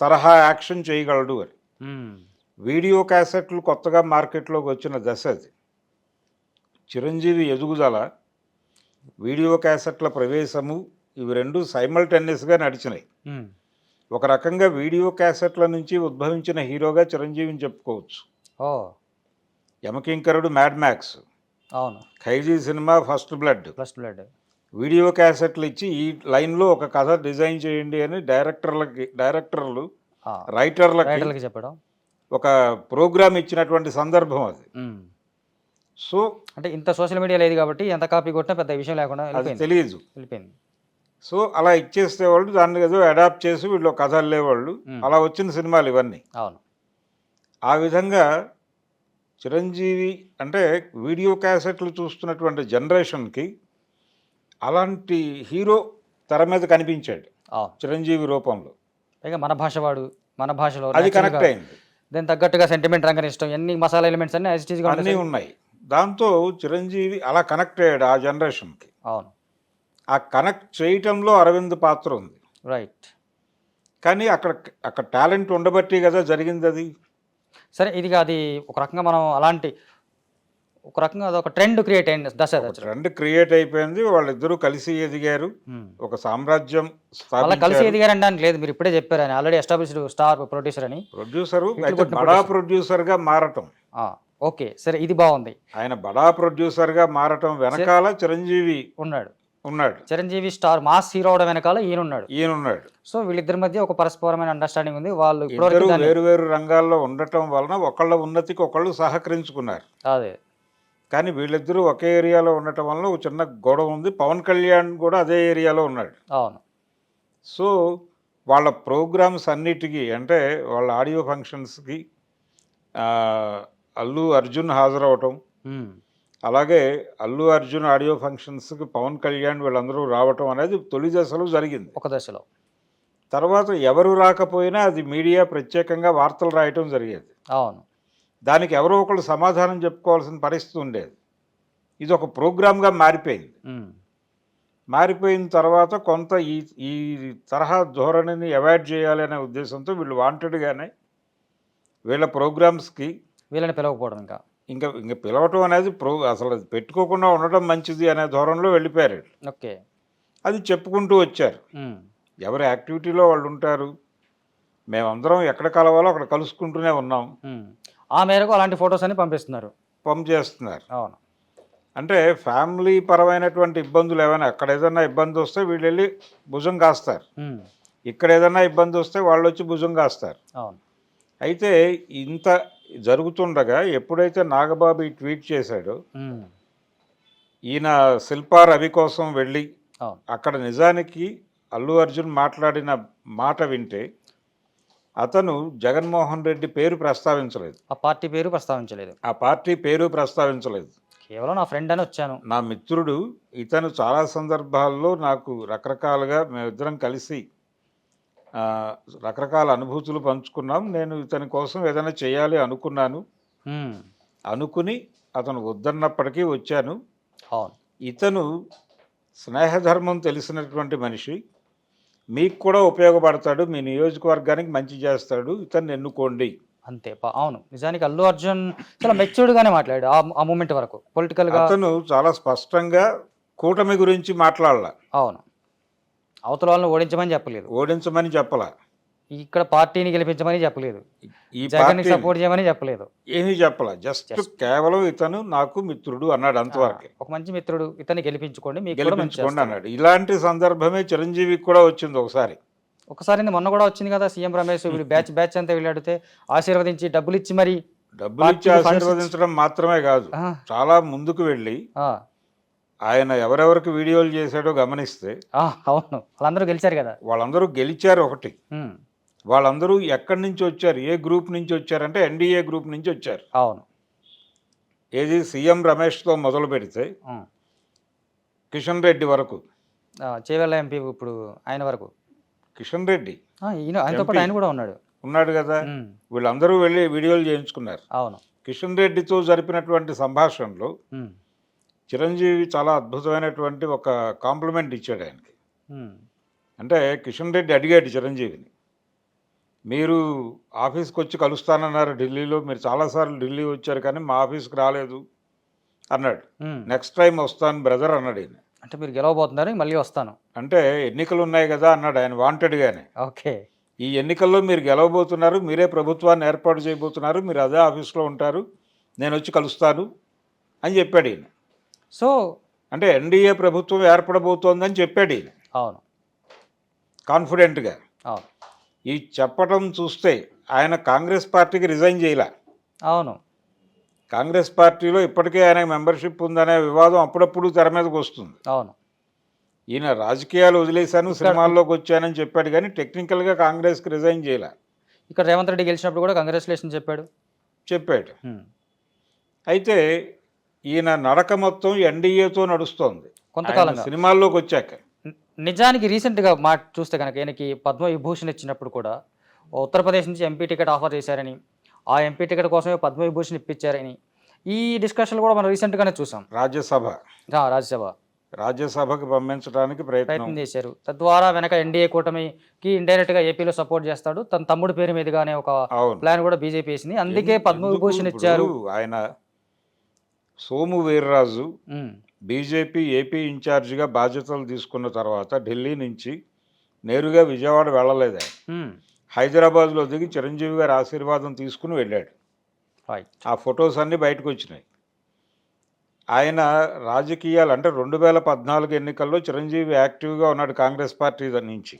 తరహా యాక్షన్ చేయగలడు అని. వీడియో క్యాసెట్లు కొత్తగా మార్కెట్లోకి వచ్చిన దశ అది. చిరంజీవి ఎదుగుదల, వీడియో క్యాసెట్ల ప్రవేశము, ఇవి రెండు సైమల్టేనియస్గా నడిచినాయి. ఒక రకంగా వీడియో క్యాసెట్ల నుంచి ఉద్భవించిన హీరోగా చిరంజీవిని చెప్పుకోవచ్చు. యమకింకరుడు మ్యాడ్ మ్యాక్స్, అవును, ఖైదీ సినిమా ఫస్ట్ బ్లడ్. వీడియో క్యాసెట్లు ఇచ్చి ఈ లైన్లో ఒక కథ డిజైన్ చేయండి అని డైరెక్టర్లు రైటర్లకి చెప్పడం, ఒక ప్రోగ్రామ్ ఇచ్చినటువంటి సందర్భం అది. సో అంటే ఇంత సోషల్ మీడియా లేదు కాబట్టి ఎంత కాపీ కొట్టినా పెద్ద విషయం లేకుండా అది తెలియదు. వెళ్ళిపోయింది. సో అలా ఇచ్చేస్తే వాళ్ళు దాన్ని ఏదో అడాప్ట్ చేసి వీళ్ళు కథ అల్లేవాళ్ళు. అలా వచ్చిన సినిమాలు ఇవన్నీ. అవును. ఆ విధంగా చిరంజీవి అంటే వీడియో క్యాసెట్లు చూస్తున్నటువంటి జనరేషన్కి అలాంటి హీరో తెర మీద కనిపించాడు అవును. చిరంజీవి రూపంలో. పైగా మన భాష వాడు, మన భాషలో అది కనెక్ట్ అయింది. దానికి తగ్గట్టుగా సెంటిమెంట్ రంగని ఇష్టం, ఎన్ని మసాలా ఎలిమెంట్స్ అన్ని యాజ్ ఇట్ ఈస్గా అన్నీ ఉన్నాయి. దాంతో చిరంజీవి అలా కనెక్ట్ అయ్యాడు ఆ జనరేషన్కి. అవును. ఆ కనెక్ట్ చేయటంలో అరవింద్ పాత్ర ఉంది. రైట్. కానీ అక్కడ టాలెంట్ ఉండబట్టి కదా జరిగింది అది. సరే, ఇది అది ఒక రకంగా మనం అలాంటి ఒక రకంగా అదొక ట్రెండ్ క్రియేట్ అయింది దశ. ట్రెండ్ క్రియేట్ అయిపోయింది. వాళ్ళిద్దరూ కలిసి ఎదిగారు, ఒక సామ్రాజ్యం అలా కలిసి ఎదిగారు అనడానికి లేదు, మీరు ఇప్పుడే చెప్పారు ఆయన ఆల్రెడీ ఎస్టాబ్లిష్డ్ స్టార్ ప్రొడ్యూసర్ అని. ప్రొడ్యూసరు అయితే బడా ప్రొడ్యూసర్గా మారటం. ఓకే, సరే, ఇది బాగుంది. ఆయన బడా ప్రొడ్యూసర్గా మారటం వెనకాల చిరంజీవి ఉన్నాడు. చిరంజీవి స్టార్ మాస్ హీరో అవడం వెనకాల ఈయనున్నాడు. సో వీళ్ళిద్దరి మధ్య ఒక పరస్పరమైన అండర్స్టాండింగ్ ఉంది. వాళ్ళు వేరు వేరు రంగాల్లో ఉండటం వలన ఒకళ్ళ ఉన్నతికి ఒకళ్ళు సహకరించుకున్నారు. అదే. కానీ వీళ్ళిద్దరూ ఒకే ఏరియాలో ఉండటం వలన ఒక చిన్న గొడవ ఉంది. పవన్ కళ్యాణ్ కూడా అదే ఏరియాలో ఉన్నాడు. అవును. సో వాళ్ళ ప్రోగ్రామ్స్ అన్నిటికీ అంటే వాళ్ళ ఆడియో ఫంక్షన్స్కి అల్లు అర్జున్ హాజరవటం, అలాగే అల్లు అర్జున్ ఆడియో ఫంక్షన్స్కి పవన్ కళ్యాణ్ వీళ్ళందరూ రావటం అనేది తొలి దశలో జరిగింది. ఒక దశలో. తర్వాత ఎవరు రాకపోయినా అది మీడియా ప్రత్యేకంగా వార్తలు రాయటం జరిగేది. అవును. దానికి ఎవరో ఒకళ్ళు సమాధానం చెప్పుకోవాల్సిన పరిస్థితి ఉండేది. ఇది ఒక ప్రోగ్రామ్గా మారిపోయింది. మారిపోయిన తర్వాత కొంత ఈ తరహా ధోరణిని అవాయిడ్ చేయాలి అనే ఉద్దేశంతో వీళ్ళు వాంటెడ్గానే వీళ్ళ ప్రోగ్రామ్స్కి వీళ్ళని పిలవకపోవడం, ఇంకా పిలవటం అనేది అసలు పెట్టుకోకుండా ఉండటం మంచిది అనే ధోరణిలో వెళ్ళిపోయారు. ఓకే. అది చెప్పుకుంటూ వచ్చారు. ఎవరి యాక్టివిటీలో వాళ్ళు ఉంటారు. మేమందరం ఎక్కడ కలవాలో అక్కడ కలుసుకుంటూనే ఉన్నాం. ఆ మేరకు అలాంటి ఫొటోస్ అని పంపిస్తున్నారు. అవును. అంటే ఫ్యామిలీ పరమైనటువంటి ఇబ్బందులు ఏమైనా అక్కడ ఏదైనా ఇబ్బంది వస్తే వీళ్ళు వెళ్ళి భుజం కాస్తారు. ఇక్కడ ఏదైనా ఇబ్బంది వస్తే వాళ్ళు వచ్చి భుజం కాస్తారు. అవును. అయితే ఇంత జరుగుతుండగా ఎప్పుడైతే నాగబాబు ఈ ట్వీట్ చేశాడో, ఈయన శిల్పా రవి కోసం వెళ్ళి అక్కడ నిజానికి అల్లు అర్జున్ మాట్లాడిన మాట వింటే అతను జగన్మోహన్ రెడ్డి పేరు ప్రస్తావించలేదు. ఆ పార్టీ పేరు ప్రస్తావించలేదు. కేవలం నా ఫ్రెండ్ అని వచ్చాను, నా మిత్రుడు ఇతను, చాలా సందర్భాల్లో నాకు రకరకాలుగా మేమిద్దరం కలిసి రకరకాల అనుభూతులు పంచుకున్నాం. నేను ఇతని కోసం ఏదైనా చేయాలి అనుకుని అతను వద్దన్నప్పటికీ వచ్చాను. ఇతను స్నేహధర్మం తెలిసినటువంటి మనిషి, మీకు కూడా ఉపయోగపడతాడు, మీ నియోజకవర్గానికి మంచి చేస్తాడు, ఇతన్ని ఎన్నుకోండి అంతే. అవును, నిజానికి అల్లు అర్జున్ చాలా మెచ్యూర్డ్గానే మాట్లాడాడు ఆ మూమెంట్ వరకు. పొలిటికల్గా అతను చాలా స్పష్టంగా కూటమి గురించి మాట్లాడాల. అవును. అవతల వాళ్ళని ఓడించమని చెప్పలా, ఇక్కడ పార్టీని గెలిపించమని చెప్పలేదు, ఈ జగన్ సపోర్ట్ చేయమని చెప్పలేదు, ఏమీ చెప్పలా. జస్ట్ కేవలం ఇతను నాకు మిత్రుడు అన్నాడు, అంతవరకే. ఒక మంచి మిత్రుడు, ఇతన్ని గెలిపించుకోండి, మీకు గెలిపించుకోండి అన్నాడు. ఇలాంటి సందర్భమే చిరంజీవికి కూడా వచ్చింది ఒకసారి. మొన్న కూడా వచ్చింది కదా, సీఎం రమేష్ వీళ్ళు బ్యాచ్ అంతా వెళ్ళాడితే ఆశీర్వదించి డబ్బులు ఇచ్చి ఆశీర్వదించడం మాత్రమే కాదు, చాలా ముందుకు వెళ్ళి ఆయన ఎవరెవరికి వీడియోలు చేశాడో గమనిస్తే అవును, వాళ్ళందరూ గెలిచారు కదా. వాళ్ళందరూ గెలిచారు. ఒకటి, వాళ్ళందరూ ఎక్కడి నుంచి వచ్చారు, ఏ గ్రూప్ నుంచి వచ్చారంటే ఎన్డీఏ గ్రూప్ నుంచి వచ్చారు. అవును. ఏది సీఎం రమేష్తో మొదలు పెడితే కిషన్ రెడ్డి వరకు, చేవెళ్ళ ఎంపీ ఇప్పుడు ఆయన వరకు కిషన్ రెడ్డి, ఆయనతో పాటు ఆయన కూడా ఉన్నాడు కదా. వీళ్ళందరూ వెళ్ళి వీడియోలు చేయించుకున్నారు. అవును. కిషన్ రెడ్డితో జరిపినటువంటి సంభాషణలో చిరంజీవి చాలా అద్భుతమైనటువంటి ఒక కాంప్లిమెంట్ ఇచ్చాడు ఆయనకి. అంటే కిషన్ రెడ్డి అడిగాడు చిరంజీవిని, మీరు ఆఫీస్కి వచ్చి కలుస్తానన్నారు ఢిల్లీలో, మీరు చాలాసార్లు ఢిల్లీ వచ్చారు కానీ మా ఆఫీస్కి రాలేదు అన్నాడు. నెక్స్ట్ టైం వస్తాను బ్రదర్ అన్నాడు ఆయన. అంటే మీరు గెలవబోతున్నారు, మళ్ళీ వస్తాను అంటే ఎన్నికలు ఉన్నాయి కదా అన్నాడు ఆయన వాంటెడ్గానే. ఓకే, ఈ ఎన్నికల్లో మీరు గెలవబోతున్నారు, మీరే ప్రభుత్వాన్ని ఏర్పాటు చేయబోతున్నారు, మీరు అదే ఆఫీస్లో ఉంటారు, నేను వచ్చి కలుస్తాను అని చెప్పాడు ఈయన. సో అంటే ఎన్డీఏ ప్రభుత్వం ఏర్పడబోతోందని చెప్పాడు ఈయన. అవును, కాన్ఫిడెంట్గా. ఈ చెప్పటం చూస్తే ఆయన కాంగ్రెస్ పార్టీకి రిజైన్ చేయలే. అవును, కాంగ్రెస్ పార్టీలో ఇప్పటికే ఆయన మెంబర్షిప్ ఉందనే వివాదం అప్పుడప్పుడు తెర మీదకి వస్తుంది. అవును. ఈయన రాజకీయాలు వదిలేశాను సినిమాల్లోకి వచ్చానని చెప్పాడు, కానీ టెక్నికల్గా కాంగ్రెస్కి రిజైన్ చేయలే. ఇక్కడ రేవంత్ రెడ్డి గెలిచినప్పుడు కూడా కంగ్రాచులేషన్ చెప్పాడు. అయితే ఈయన నడక మొత్తం ఎన్డీఏతో నడుస్తోంది కొంతకాలంగా సినిమాల్లోకి వచ్చాక. నిజానికి రీసెంట్గా మాట చూస్తే కనుక ఈయనకి పద్మవిభూషణ్ ఇచ్చినప్పుడు కూడా ఉత్తరప్రదేశ్ నుంచి ఎంపీ టికెట్ ఆఫర్ చేశారని, ఆ ఎంపీ టికెట్ కోసమే పద్మవిభూషణ్ ఇప్పించారని ఈ డిస్కషన్ కూడా మనం రీసెంట్గానే చూసాం. రాజ్యసభకి పంపించడానికి ప్రయత్నం చేశారు. తద్వారా వెనక ఎన్డీఏ కూటమికి ఇండైరెక్ట్గా ఏపీలో సపోర్ట్ చేస్తాడు, తన తమ్ముడు పేరు మీదుగానే ఒక ప్లాన్ కూడా బీజేపీ వేసింది. అందుకే పద్మవిభూషణ్ ఇచ్చారు. ఆయన సోము వీర్రాజు బీజేపీ ఏపీ ఇన్ఛార్జిగా బాధ్యతలు తీసుకున్న తర్వాత ఢిల్లీ నుంచి నేరుగా విజయవాడ వెళ్ళలేదు. హైదరాబాద్లో దిగి చిరంజీవి గారి ఆశీర్వాదం తీసుకుని వెళ్ళాడు. ఆ ఫొటోస్ అన్నీ బయటకు వచ్చినాయి. ఆయన రాజకీయాలు అంటే 2014 ఎన్నికల్లో చిరంజీవి యాక్టివ్గా ఉన్నాడు కాంగ్రెస్ పార్టీ నుంచి.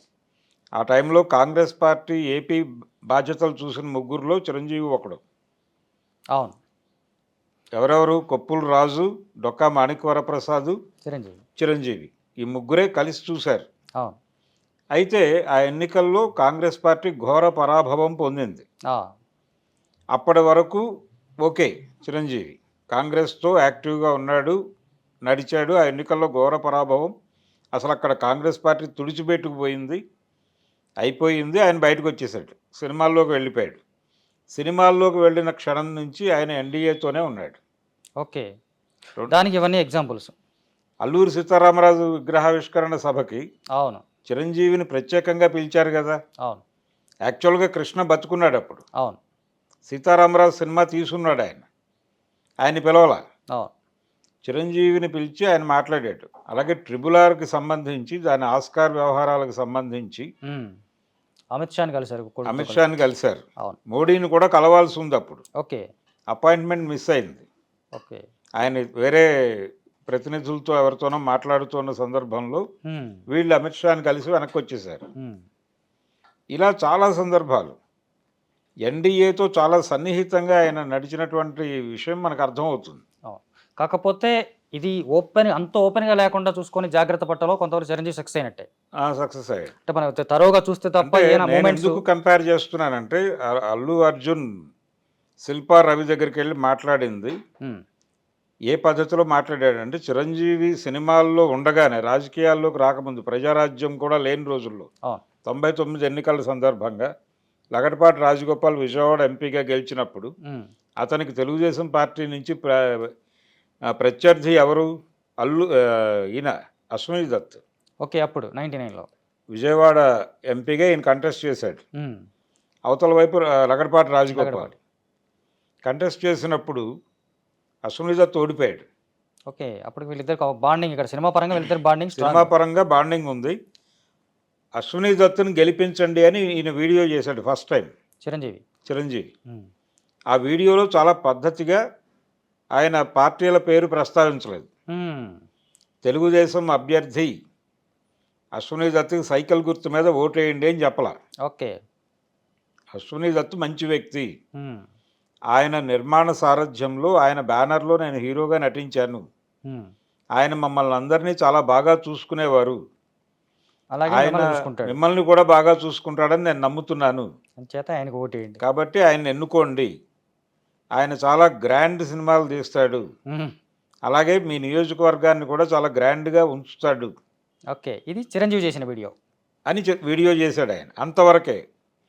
ఆ టైంలో కాంగ్రెస్ పార్టీ ఏపీ బాధ్యతలు చూసిన ముగ్గురులో చిరంజీవి ఒకడు. అవును. ఎవరెవరు? కొప్పుల రాజు, డొక్కా మాణిక్యవరప్రసాద్, చిరంజీవి ఈ ముగ్గురే కలిసి చూశారు. అయితే ఆ ఎన్నికల్లో కాంగ్రెస్ పార్టీ ఘోర పరాభవం పొందింది. అప్పటి వరకు ఓకే, చిరంజీవి కాంగ్రెస్తో యాక్టివ్గా ఉన్నాడు, నడిచాడు. ఆ ఎన్నికల్లో ఘోర పరాభవం, అసలు అక్కడ కాంగ్రెస్ పార్టీ తుడిచిపెట్టుకుపోయింది, అయిపోయింది. ఆయన బయటకు వచ్చేసాడు, సినిమాల్లోకి వెళ్ళిపోయాడు. సినిమాల్లోకి వెళ్ళిన క్షణం నుంచి ఆయన ఎన్డీఏతోనే ఉన్నాడు. ఓకే, దానికి ఇవన్నీ ఎగ్జాంపుల్స్. అల్లూరి సీతారామరాజు విగ్రహావిష్కరణ సభకి అవును చిరంజీవిని ప్రత్యేకంగా పిలిచారు కదా. అవును. యాక్చువల్గా కృష్ణ బతుకున్నాడు అప్పుడు. అవును. సీతారామరాజు సినిమా తీసుకున్నాడు ఆయన పిలవాల. అవును. చిరంజీవిని పిలిచి ఆయన మాట్లాడాడు. అలాగే RRRకి సంబంధించి దాని ఆస్కార్ వ్యవహారాలకు సంబంధించి అమిత్ షాని కలిశారు. మోడీని కూడా కలవాల్సి ఉంది అప్పుడు. ఓకే. అపాయింట్మెంట్ మిస్ అయింది. ఓకే. ఆయన వేరే ప్రతినిధులతో ఎవరితోనో మాట్లాడుతున్న సందర్భంలో వీళ్ళు అమిత్ షాని కలిసి వెనక్కి వచ్చేసారు. ఇలా చాలా సందర్భాలు ఎన్డీఏతో చాలా సన్నిహితంగా ఆయన నడిచినటువంటి విషయం మనకు అర్థమవుతుంది. కాకపోతే ఇది అంత ఓపెన్గా లేకుండా చూసుకొని జాగ్రత్త పట్టాలో కొంతవరకు చిరంజీవి సక్సెస్ అయినట్టే. సక్సెస్ అయ్యాడు. అంటే మనం తరోగా చూస్తే తప్ప ఎందుకు కంపేర్ చేస్తున్నానంటే అల్లు అర్జున్ శిల్పా రవి దగ్గరికి వెళ్ళి మాట్లాడింది ఏ పద్ధతిలో మాట్లాడాడంటే, చిరంజీవి సినిమాల్లో ఉండగానే రాజకీయాల్లోకి రాకముందు ప్రజారాజ్యం కూడా లేని రోజుల్లో 99 ఎన్నికల సందర్భంగా లగడపాటి రాజగోపాల్ విజయవాడ ఎంపీగా గెలిచినప్పుడు అతనికి తెలుగుదేశం పార్టీ నుంచి ప్రత్యర్థి ఎవరు? ఈయన అశ్వనీ దత్. ఓకే. అప్పుడు 99లో విజయవాడ ఎంపీగా ఈయన కంటెస్ట్ చేశాడు. అవతల వైపు లగడపాటి రాజగోపాల్ కంటెస్ట్ చేసినప్పుడు అశ్వనీ దత్ ఓడిపోయాడు. ఓకే. అప్పుడు వీళ్ళిద్దరు బాండింగ్, ఇక్కడ సినిమా పరంగా బాండింగ్ ఉంది. అశ్వనీ దత్తుని గెలిపించండి అని ఈయన వీడియో చేశాడు ఫస్ట్ టైం చిరంజీవి. ఆ వీడియోలో చాలా పద్ధతిగా ఆయన పార్టీల పేరు ప్రస్తావించలేదు. తెలుగుదేశం అభ్యర్థి అశ్వనీ దత్తుకి సైకిల్ గుర్తు మీద ఓటేయండి అని చెప్పలా. ఓకే. అశ్వనీ దత్తు మంచి వ్యక్తి, ఆయన నిర్మాణ సారథ్యంలో ఆయన బ్యానర్లో నేను హీరోగా నటించాను, ఆయన మమ్మల్ని అందరినీ చాలా బాగా చూసుకునేవారు, ఆయన మిమ్మల్ని కూడా బాగా చూసుకుంటాడని నేను నమ్ముతున్నాను, కాబట్టి ఆయన ఎన్నుకోండి, ఆయన చాలా గ్రాండ్ సినిమాలు తీస్తాడు, అలాగే మీ నియోజకవర్గాన్ని కూడా చాలా గ్రాండ్గా ఉంచుతాడు. ఓకే. ఇది చిరంజీవి చేసిన వీడియో అని వీడియో చేశాడు ఆయన. అంతవరకే.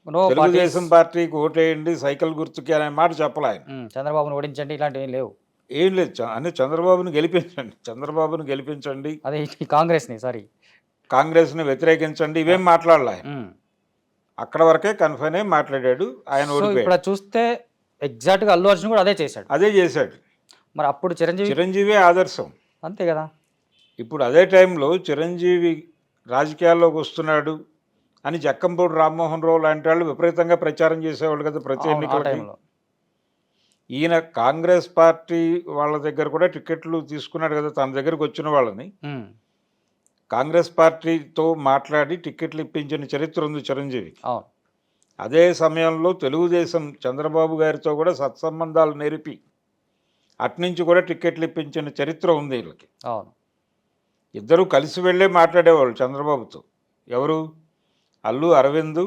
తెలుగుదేశం పార్టీకి ఓటేయండి సైకిల్ గుర్తుకి అనే మాట చెప్పలే ఆయన. చంద్రబాబును ఓడించండి ఇలాంటివి ఏం లేదు. అంటే చంద్రబాబును గెలిపించండి, అదే కాంగ్రెస్ని వ్యతిరేకించండి, ఇవేం మాట్లాడలే ఆయన. అక్కడ వరకే కన్ఫైన్ అయి మాట్లాడాడు. ఆయన ఓడిపోయాడు. చూస్తే ఎగ్జాక్ట్గా అల్లు అర్జున్ కూడా అదే చేశాడు. మరి అప్పుడు చిరంజీవి ఆదర్శం, అంతే కదా. ఇప్పుడు అదే టైంలో చిరంజీవి రాజకీయాల్లోకి వస్తున్నాడు అని జక్కంపూడి రామ్మోహన్ రావు లాంటి వాళ్ళు విపరీతంగా ప్రచారం చేసేవాళ్ళు కదా ప్రతి ఎన్నికలకి. ఈయన కాంగ్రెస్ పార్టీ వాళ్ళ దగ్గర కూడా టికెట్లు తీసుకున్నాడు కదా, తన దగ్గరకు వచ్చిన వాళ్ళని కాంగ్రెస్ పార్టీతో మాట్లాడి టికెట్లు ఇప్పించిన చరిత్ర ఉంది చిరంజీవి. అదే సమయంలో తెలుగుదేశం చంద్రబాబు గారితో కూడా సత్సంబంధాలు నెరిపి అట్నుంచి కూడా టికెట్లు ఇప్పించిన చరిత్ర ఉంది వీళ్ళకి. ఇద్దరు కలిసి వెళ్ళే మాట్లాడేవాళ్ళు చంద్రబాబుతో. ఎవరు? అల్లు అరవింద్,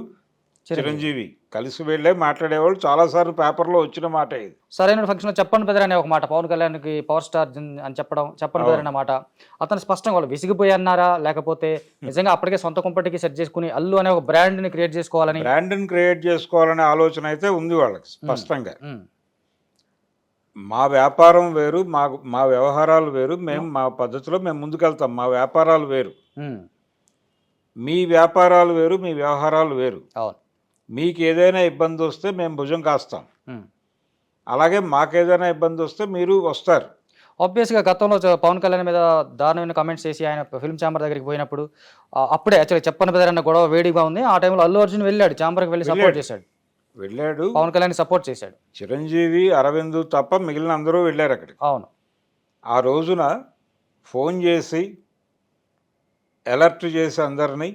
చిరంజీవి కలిసి వెళ్ళే మాట్లాడేవాళ్ళు. చాలాసార్లు పేపర్లో వచ్చిన మాట ఇది. సరైన ఫంక్షన్లో చెప్పండి బ్రదర్ అనే ఒక మాట, పవన్ కళ్యాణ్కి పవర్ స్టార్ అని చెప్పడం, చెప్పండి బ్రదర్ అనే మాట, అతను స్పష్టంగా వాళ్ళు విసిగిపోయి అన్నారా, లేకపోతే నిజంగా అప్పటికే సొంత కుంపటికి సెట్ చేసుకుని అల్లు అనే ఒక బ్రాండ్ని క్రియేట్ చేసుకోవాలని, బ్రాండ్ని క్రియేట్ చేసుకోవాలనే ఆలోచన అయితే ఉంది వాళ్ళకి స్పష్టంగా. మా వ్యాపారం వేరు, మా వ్యవహారాలు వేరు, మేము మా పద్ధతిలో మేము ముందుకెళ్తాం, మా వ్యాపారాలు వేరు, మీ వ్యాపారాలు వేరు, మీ వ్యవహారాలు వేరు. అవును. మీకు ఏదైనా ఇబ్బంది వస్తే మేము భుజం కాస్తాం, అలాగే మాకేదైనా ఇబ్బంది వస్తే మీరు వస్తారు. ఆబ్వియస్గా గతంలో పవన్ కళ్యాణ్ మీద దారుణమైన కమెంట్స్ చేసి ఆయన ఫిల్మ్ ఛాంబర్ దగ్గరికి పోయినప్పుడు అప్పుడే యాక్చువల్లీ చెప్పని బ్రదర్ అన్న గొడవ వేడిగా ఉంది. ఆ టైంలో అల్లు అర్జున్ వెళ్ళాడు, ఛాంబర్కి వెళ్ళి సపోర్ట్ చేశాడు, వెళ్ళాడు, పవన్ కళ్యాణ్ సపోర్ట్ చేశాడు. చిరంజీవి, అరవింద్ తప్ప మిగిలిన అందరూ వెళ్ళారు అక్కడికి. అవును. ఆ రోజున ఫోన్ చేసి అలర్ట్ చేసి అందరినీ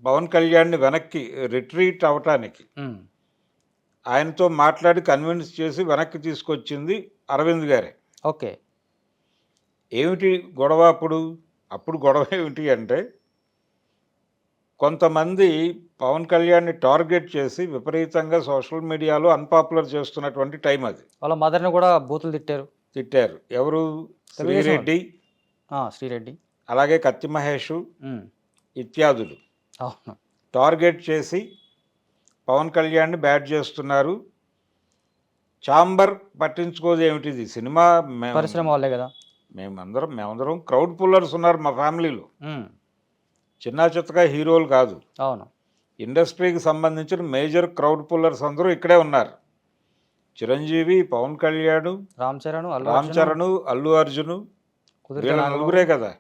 పవన్ కళ్యాణ్ని వెనక్కి రిట్రీట్ అవటానికి ఆయనతో మాట్లాడి కన్విన్స్ చేసి వెనక్కి తీసుకొచ్చింది అరవింద్ గారే. ఓకే. ఏమిటి గొడవ అప్పుడు గొడవ ఏమిటి అంటే, కొంతమంది పవన్ కళ్యాణ్ని టార్గెట్ చేసి విపరీతంగా సోషల్ మీడియాలో అన్పాపులర్ చేస్తున్నటువంటి టైం అది. వాళ్ళ మదర్ని కూడా బూతులు తిట్టారు. ఎవరు? శ్రీరెడ్డి, అలాగే కత్తి మహేష్ ఇత్యాదులు అవును, టార్గెట్ చేసి పవన్ కళ్యాణ్ని బ్యాట్ చేస్తున్నారు. ఛాంబర్ పట్టించుకోదు ఏమిటిది, సినిమా పరిశ్రమ వాళ్ళే కదా. మేమందరం క్రౌడ్ పుల్లర్స్ ఉన్నారు మా ఫ్యామిలీలో, చిన్న చిత్తగా హీరోలు కాదు. అవును. ఇండస్ట్రీకి సంబంధించిన మేజర్ క్రౌడ్ పుల్లర్స్ అందరూ ఇక్కడే ఉన్నారు. చిరంజీవి, పవన్ కళ్యాణ్, రామ్ చరణ్, అల్లు అర్జున్, వీళ్ళ నలుగురే కదా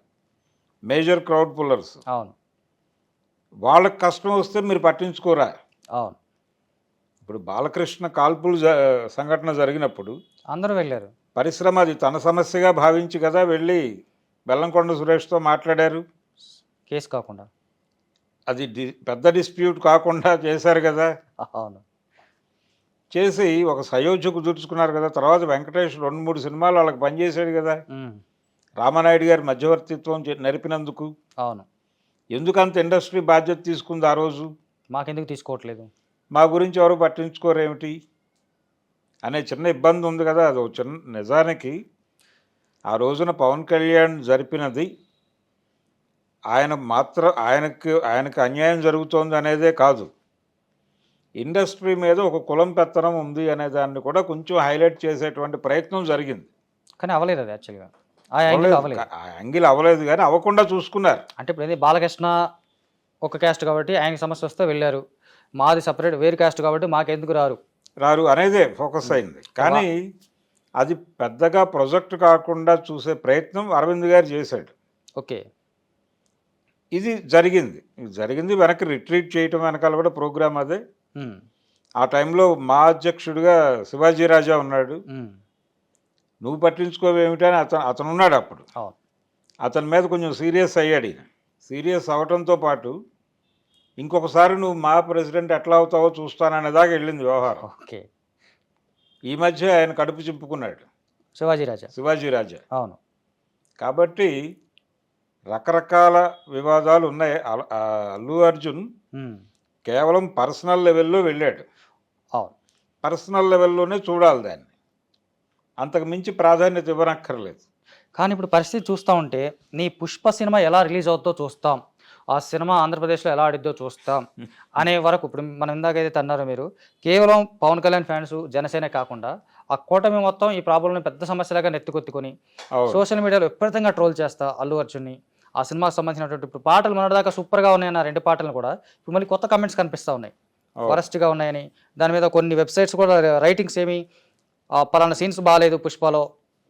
మేజర్ క్రౌడ్ పుల్లర్స్. అవును. వాళ్ళకి కష్టం వస్తే మీరు పట్టించుకోరా? అవును. ఇప్పుడు బాలకృష్ణ కాల్పులు సంఘటన జరిగినప్పుడు అందరూ వెళ్ళారు. పరిశ్రమ అది తన సమస్యగా భావించి కదా వెళ్ళి బెల్లంకొండ సురేష్తో మాట్లాడారు. కేసు కాకుండా అది పెద్ద డిస్ప్యూట్ కాకుండా చేశారు కదా. అవును. చేసి ఒక సయోధ్య కుదుర్చుకున్నారు కదా. తర్వాత వెంకటేష్ 2-3 సినిమాలు వాళ్ళకి పనిచేశాడు కదా. రామానాయుడు గారి మధ్యవర్తిత్వం నడిపినందుకు. అవును. ఎందుకంత ఇండస్ట్రీ బాధ్యత తీసుకుంది ఆ రోజు? మాకెందుకు తీసుకోవట్లేదు, మా గురించి ఎవరు పట్టించుకోరేమిటి అనే చిన్న ఇబ్బంది ఉంది కదా. అది చిన్న నిజానికి ఆ రోజున పవన్ కళ్యాణ్ జరిపినది ఆయనకు అన్యాయం జరుగుతోంది అనేదే కాదు, ఇండస్ట్రీ మీద ఒక కులం పెత్తనం ఉంది అనే దాన్ని కూడా కొంచెం హైలైట్ చేసేటువంటి ప్రయత్నం జరిగింది. కానీ అవ్వలేదు అది యాక్చువల్గా. ఆ యాంగిల్ అవ్వలేదు కానీ అవ్వకుండా చూసుకున్నారు. అంటే ఇప్పుడు బాలకృష్ణ ఒక క్యాస్ట్ కాబట్టి ఆయనకి సమస్య వస్తే వెళ్ళారు, మాది సపరేట్ వేరు క్యాస్ట్ కాబట్టి మాకెందుకు రారు అనేదే ఫోకస్ అయింది. కానీ అది పెద్దగా ప్రొజెక్ట్ కాకుండా చూసే ప్రయత్నం అరవింద్ గారు చేశాడు. ఓకే. ఇది జరిగింది వెనక్కి రిట్రీట్ చేయటం వెనకాల కూడా ప్రోగ్రామ్ అదే. ఆ టైంలో మా అధ్యక్షుడిగా శివాజీ రాజా ఉన్నాడు. నువ్వు పట్టించుకోవేమిటని అతను ఉన్నాడు అప్పుడు. అతని మీద కొంచెం సీరియస్ అయ్యాడు. ఈయన సీరియస్ అవడంతో పాటు ఇంకొకసారి నువ్వు మా ప్రెసిడెంట్ ఎట్లా అవుతావో చూస్తాననేదాకా వెళ్ళింది వ్యవహారం. ఓకే. ఈ మధ్య ఆయన కడుపు చింపుకున్నాడు శివాజీ రాజా. అవును. కాబట్టి రకరకాల వివాదాలు ఉన్నాయి. అల్లు అర్జున్ కేవలం పర్సనల్ లెవెల్లో వెళ్ళాడు. పర్సనల్ లెవెల్లోనే చూడాలి దాన్ని, అంతకు మించి ప్రాధాన్యత ఇవ్వనక్కర్లేదు. కానీ ఇప్పుడు పరిస్థితి చూస్తూ ఉంటే నీ పుష్ప సినిమా ఎలా రిలీజ్ అవుతుందో చూస్తాం, ఆ సినిమా ఆంధ్రప్రదేశ్లో ఎలా ఆడిద్దో చూస్తాం అనే వరకు ఇప్పుడు మనం ఇందాకైతే అన్నారు మీరు, కేవలం పవన్ కళ్యాణ్ ఫ్యాన్స్ జనసేన కాకుండా ఆ కూటమి మొత్తం ఈ ప్రాబ్లంని పెద్ద సమస్యలాగా నెత్తుకొత్తుకొని సోషల్ మీడియాలో విపరీతంగా ట్రోల్ చేస్తా అల్లు అర్జున్ని, ఆ సినిమాకి సంబంధించినటువంటి ఇప్పుడు పాటలు మొన్నటిదాకా సూపర్గా ఉన్నాయన్న 2 పాటలు కూడా ఇప్పుడు మళ్ళీ కొత్త కమెంట్స్ కనిపిస్తూ ఉన్నాయి, వరస్ట్గా ఉన్నాయని. దాని మీద కొన్ని వెబ్సైట్స్ కూడా రైటింగ్స్ ఏమి పలానా సీన్స్ బాగాలేదు పుష్పలో,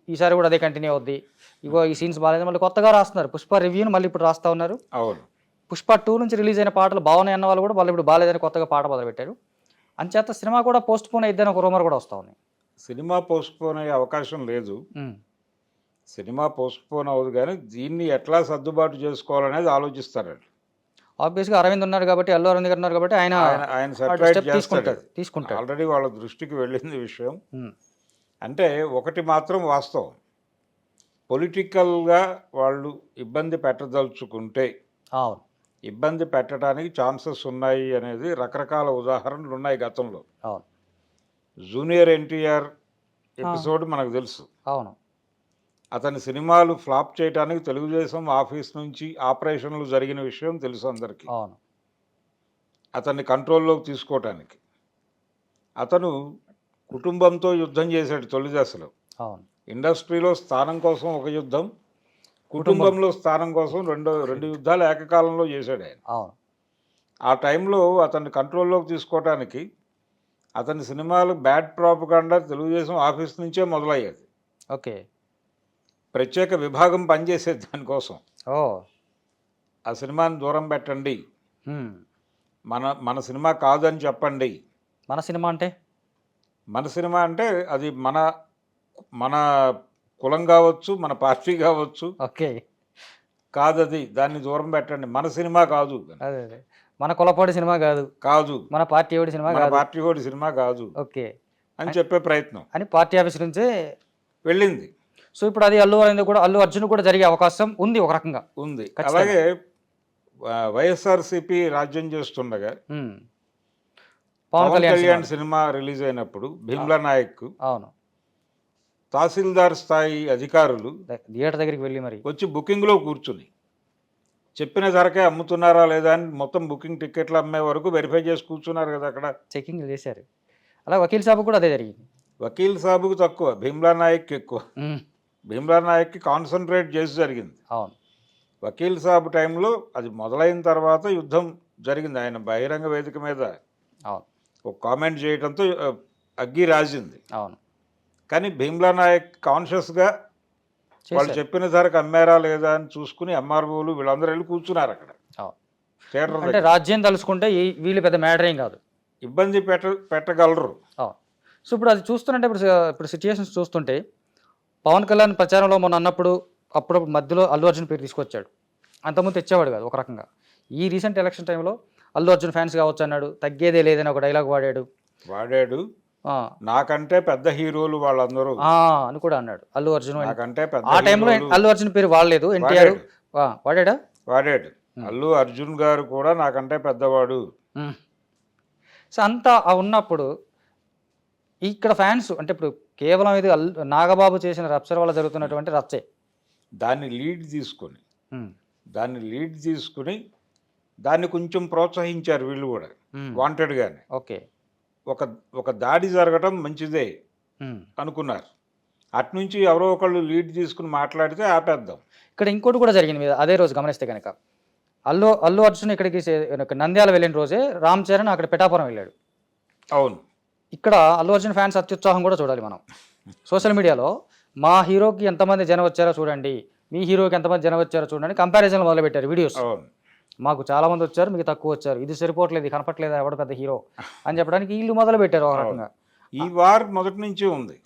ఈసారి కూడా అదే కంటిన్యూ అవుద్ది, ఇగో ఈ సీన్స్ బాగాలేదు మళ్ళీ కొత్తగా రాస్తున్నారు. పుష్ప రివ్యూని మళ్ళీ ఇప్పుడు రాస్తూ ఉన్నారు. పుష్ప 2 నుంచి రిలీజ్ అయిన పాటలు బాగున్నాయి అన్న వాళ్ళు కూడా వాళ్ళు ఇప్పుడు బాగాలేదని కొత్తగా పాట మొదలుపెట్టారు. అంచేత సినిమా కూడా పోస్ట్ పోన్ అయిద్దని ఒక రూమర్ కూడా వస్తూ ఉంది. సినిమా పోస్ట్ పోన్ అయ్యే అవకాశం లేదు. సినిమా పోస్ట్ పోన్ అవ్వదు, కానీ దీన్ని ఎట్లా సర్దుబాటు చేసుకోవాలనేది ఆలోచిస్తారండి. ఆబ్వియస్గా అరవింద్ ఉన్నారు కాబట్టి, అల్లు అరవింద్ గారు ఉన్నారు కాబట్టి ఆయన తీసుకుంటారు. ఆల్రెడీ వాళ్ళ దృష్టికి వెళ్ళింది విషయం. అంటే ఒకటి మాత్రం వాస్తవం, పొలిటికల్గా వాళ్ళు ఇబ్బంది పెట్టదలుచుకుంటే అవును. ఇబ్బంది పెట్టడానికి ఛాన్సెస్ ఉన్నాయి అనేది రకరకాల ఉదాహరణలు ఉన్నాయి గతంలో. అవును. జూనియర్ ఎన్టీఆర్ ఎపిసోడ్ మనకు తెలుసు. అవును. అతని సినిమాలు ఫ్లాప్ చేయడానికి తెలుగుదేశం ఆఫీస్ నుంచి ఆపరేషన్లు జరిగిన విషయం తెలుసు అందరికీ. అవును. అతన్ని కంట్రోల్లోకి తీసుకోవటానికి అతను కుటుంబంతో యుద్ధం చేశాడు తొలి దశలో. అవును. ఇండస్ట్రీలో స్థానం కోసం ఒక యుద్ధం, కుటుంబంలో స్థానం కోసం రెండు యుద్ధాలు ఏకకాలంలో చేశాడు ఆయన. అవును. ఆ టైంలో అతన్ని కంట్రోల్లోకి తీసుకోవటానికి అతని సినిమాలు బ్యాడ్ ప్రాపగాండా తెలుగుదేశం ఆఫీస్ నుంచే మొదలయ్యేది. ఓకే. ప్రత్యేక విభాగం పనిచేసేది దానికోసం. ఓ. ఆ సినిమాని దూరం పెట్టండి, హ్మ్. మన సినిమా కాదని చెప్పండి. మన సినిమా అంటే మన సినిమా అంటే అది మన కులం కావచ్చు, మన పార్టీ కావచ్చు, ఓకే. కాదది, దాన్ని దూరం పెట్టండి, మన సినిమా కాదు అదే అదే మన కులపాడి సినిమా కాదు, కాదు మన పార్టీ వాడి సినిమా మన కాదు. పార్టీ వాడి సినిమా కాదు ఓకే అని చెప్పే ప్రయత్నం అని పార్టీ ఆఫీస్ నుంచే వెళ్ళింది. సో ఇప్పుడు అది అల్లు అర్జున్ కూడా జరిగే అవకాశం ఉంది ఒక రకంగా. ఉంది. ఖచ్చితంగా. అలాగే వైఎస్ఆర్సీపీ రాజ్యం చేస్తుండగా హ్మ్. Pawan Kalyan cinema. Cinema release అయినప్పుడు భీమ్లా నాయక్ అవును. తహసీల్దార్ స్థాయి అధికారులు థియేటర్ దగ్గరికి వెళ్ళి మరి వచ్చి బుకింగ్లో కూర్చుని చెప్పిన ధరకే అమ్ముతున్నారా లేదా అని మొత్తం బుకింగ్ టికెట్లు అమ్మే వరకు వెరిఫై చేసి కూర్చున్నారు కదా అక్కడ. చెకింగ్ చేశారు. అలా వకీల్ సాబ్ కూడా అదే జరిగింది. వకీల్ సాబుకు తక్కువ, భీమ్లా నాయక్ ఎక్కువ. హ్మ్. భీమ్లా నాయక్కి కాన్సన్ట్రేట్ చేసి జరిగింది. అవును. వకీల్ సాబ్ టైంలో అది మొదలైన తర్వాత యుద్ధం జరిగింది. ఆయన బహిరంగ వేదిక మీద అవును. ఒక కామెంట్ చేయడంతో అగ్గి రాజింది. అవును. కానీ భీమ్లా నాయక్ కాన్షియస్గా వాళ్ళు చేశారు. చెప్పిన ధరకు అమ్మారా లేదా అని చూసుకుని ఎంఆర్ఓలు వీళ్ళందరూ వెళ్ళి కూర్చున్నారు అక్కడ అవును. థియేటర్ అంటే దగ్గర. రాజ్యం తలుచుకుంటే వీళ్ళు పెద్ద మ్యాటర్ ఏం కాదు. ఇబ్బంది పెట్టగలరు. అవును. సో ఇప్పుడు అది చూస్తుంటే ఇప్పుడు సిచ్యుయేషన్స్ చూస్తుంటే పవన్ కళ్యాణ్ ప్రచారంలో మొన్న అన్నప్పుడు అప్పుడు మధ్యలో అల్లు అర్జున్ పేరు తీసుకొచ్చాడు. అంతకుముందు తెచ్చేవాడు కాదు ఒక రకంగా. ఈ రీసెంట్ ఎలక్షన్ టైంలో అల్లు అర్జున్ ఫ్యాన్స్ కావచ్చు అన్నాడు, తగ్గేదే లేదని ఒక డైలాగ్ వాడాడు. ఆ, నాకంటే పెద్ద హీరోలు వాళ్ళందరూ అని కూడా అన్నాడు అల్లు అర్జున్. నాకంటే పెద్ద ఆ టైంలో హీరోలు అల్లు అర్జున్ పేరు వాడలేదు, ఎన్టీఆర్ వాడాడా. వాడాడు. అల్లు అర్జున్ గారు కూడా నాకంటే పెద్దవాడు. సో అంతా ఉన్నప్పుడు ఇక్కడ ఫ్యాన్స్ అంటే ఇప్పుడు కేవలం ఇది నాగబాబు చేసిన రప్సర్ వల్ల జరుగుతున్నటువంటి రచ్చే. దాన్ని లీడ్ తీసుకుని దాన్ని కొంచెం ప్రోత్సహించారు వీళ్ళు కూడా వాంటెడ్గానే. ఓకే. ఒక దాడి జరగటం మంచిదే అనుకున్నారు. అట్నుంచి ఎవరో ఒకళ్ళు లీడ్ తీసుకుని మాట్లాడితే ఆపేద్దాం. ఇక్కడ ఇంకోటి కూడా జరిగింది మీద అదే రోజు గమనిస్తే కనుక అల్లు అర్జున్ ఇక్కడికి నంద్యాల వెళ్ళిన రోజే రామ్ చరణ్ అక్కడ పిఠాపురం వెళ్ళాడు. అవును. ఇక్కడ అల్లు అర్జున్ ఫ్యాన్స్ అత్యుత్సాహం కూడా చూడాలి మనం. సోషల్ మీడియాలో మా హీరోకి ఎంతమంది జనం వచ్చారో చూడండి, మీ హీరోకి ఎంతమంది జనం వచ్చారో చూడండి, కంపారిజన్లు మొదలుపెట్టారు వీడియోస్. అవును. మాకు చాలా మంది వచ్చారు, మీకు తక్కువ వచ్చారు, ఇది సరిపోవట్లేదు, కనపట్లేదు, ఎవడ పెద్ద హీరో అని చెప్పడానికి వీళ్ళు మొదలు పెట్టారు ఒక రకంగా. ఈ వార్ మొదటి నుంచి ఉంది.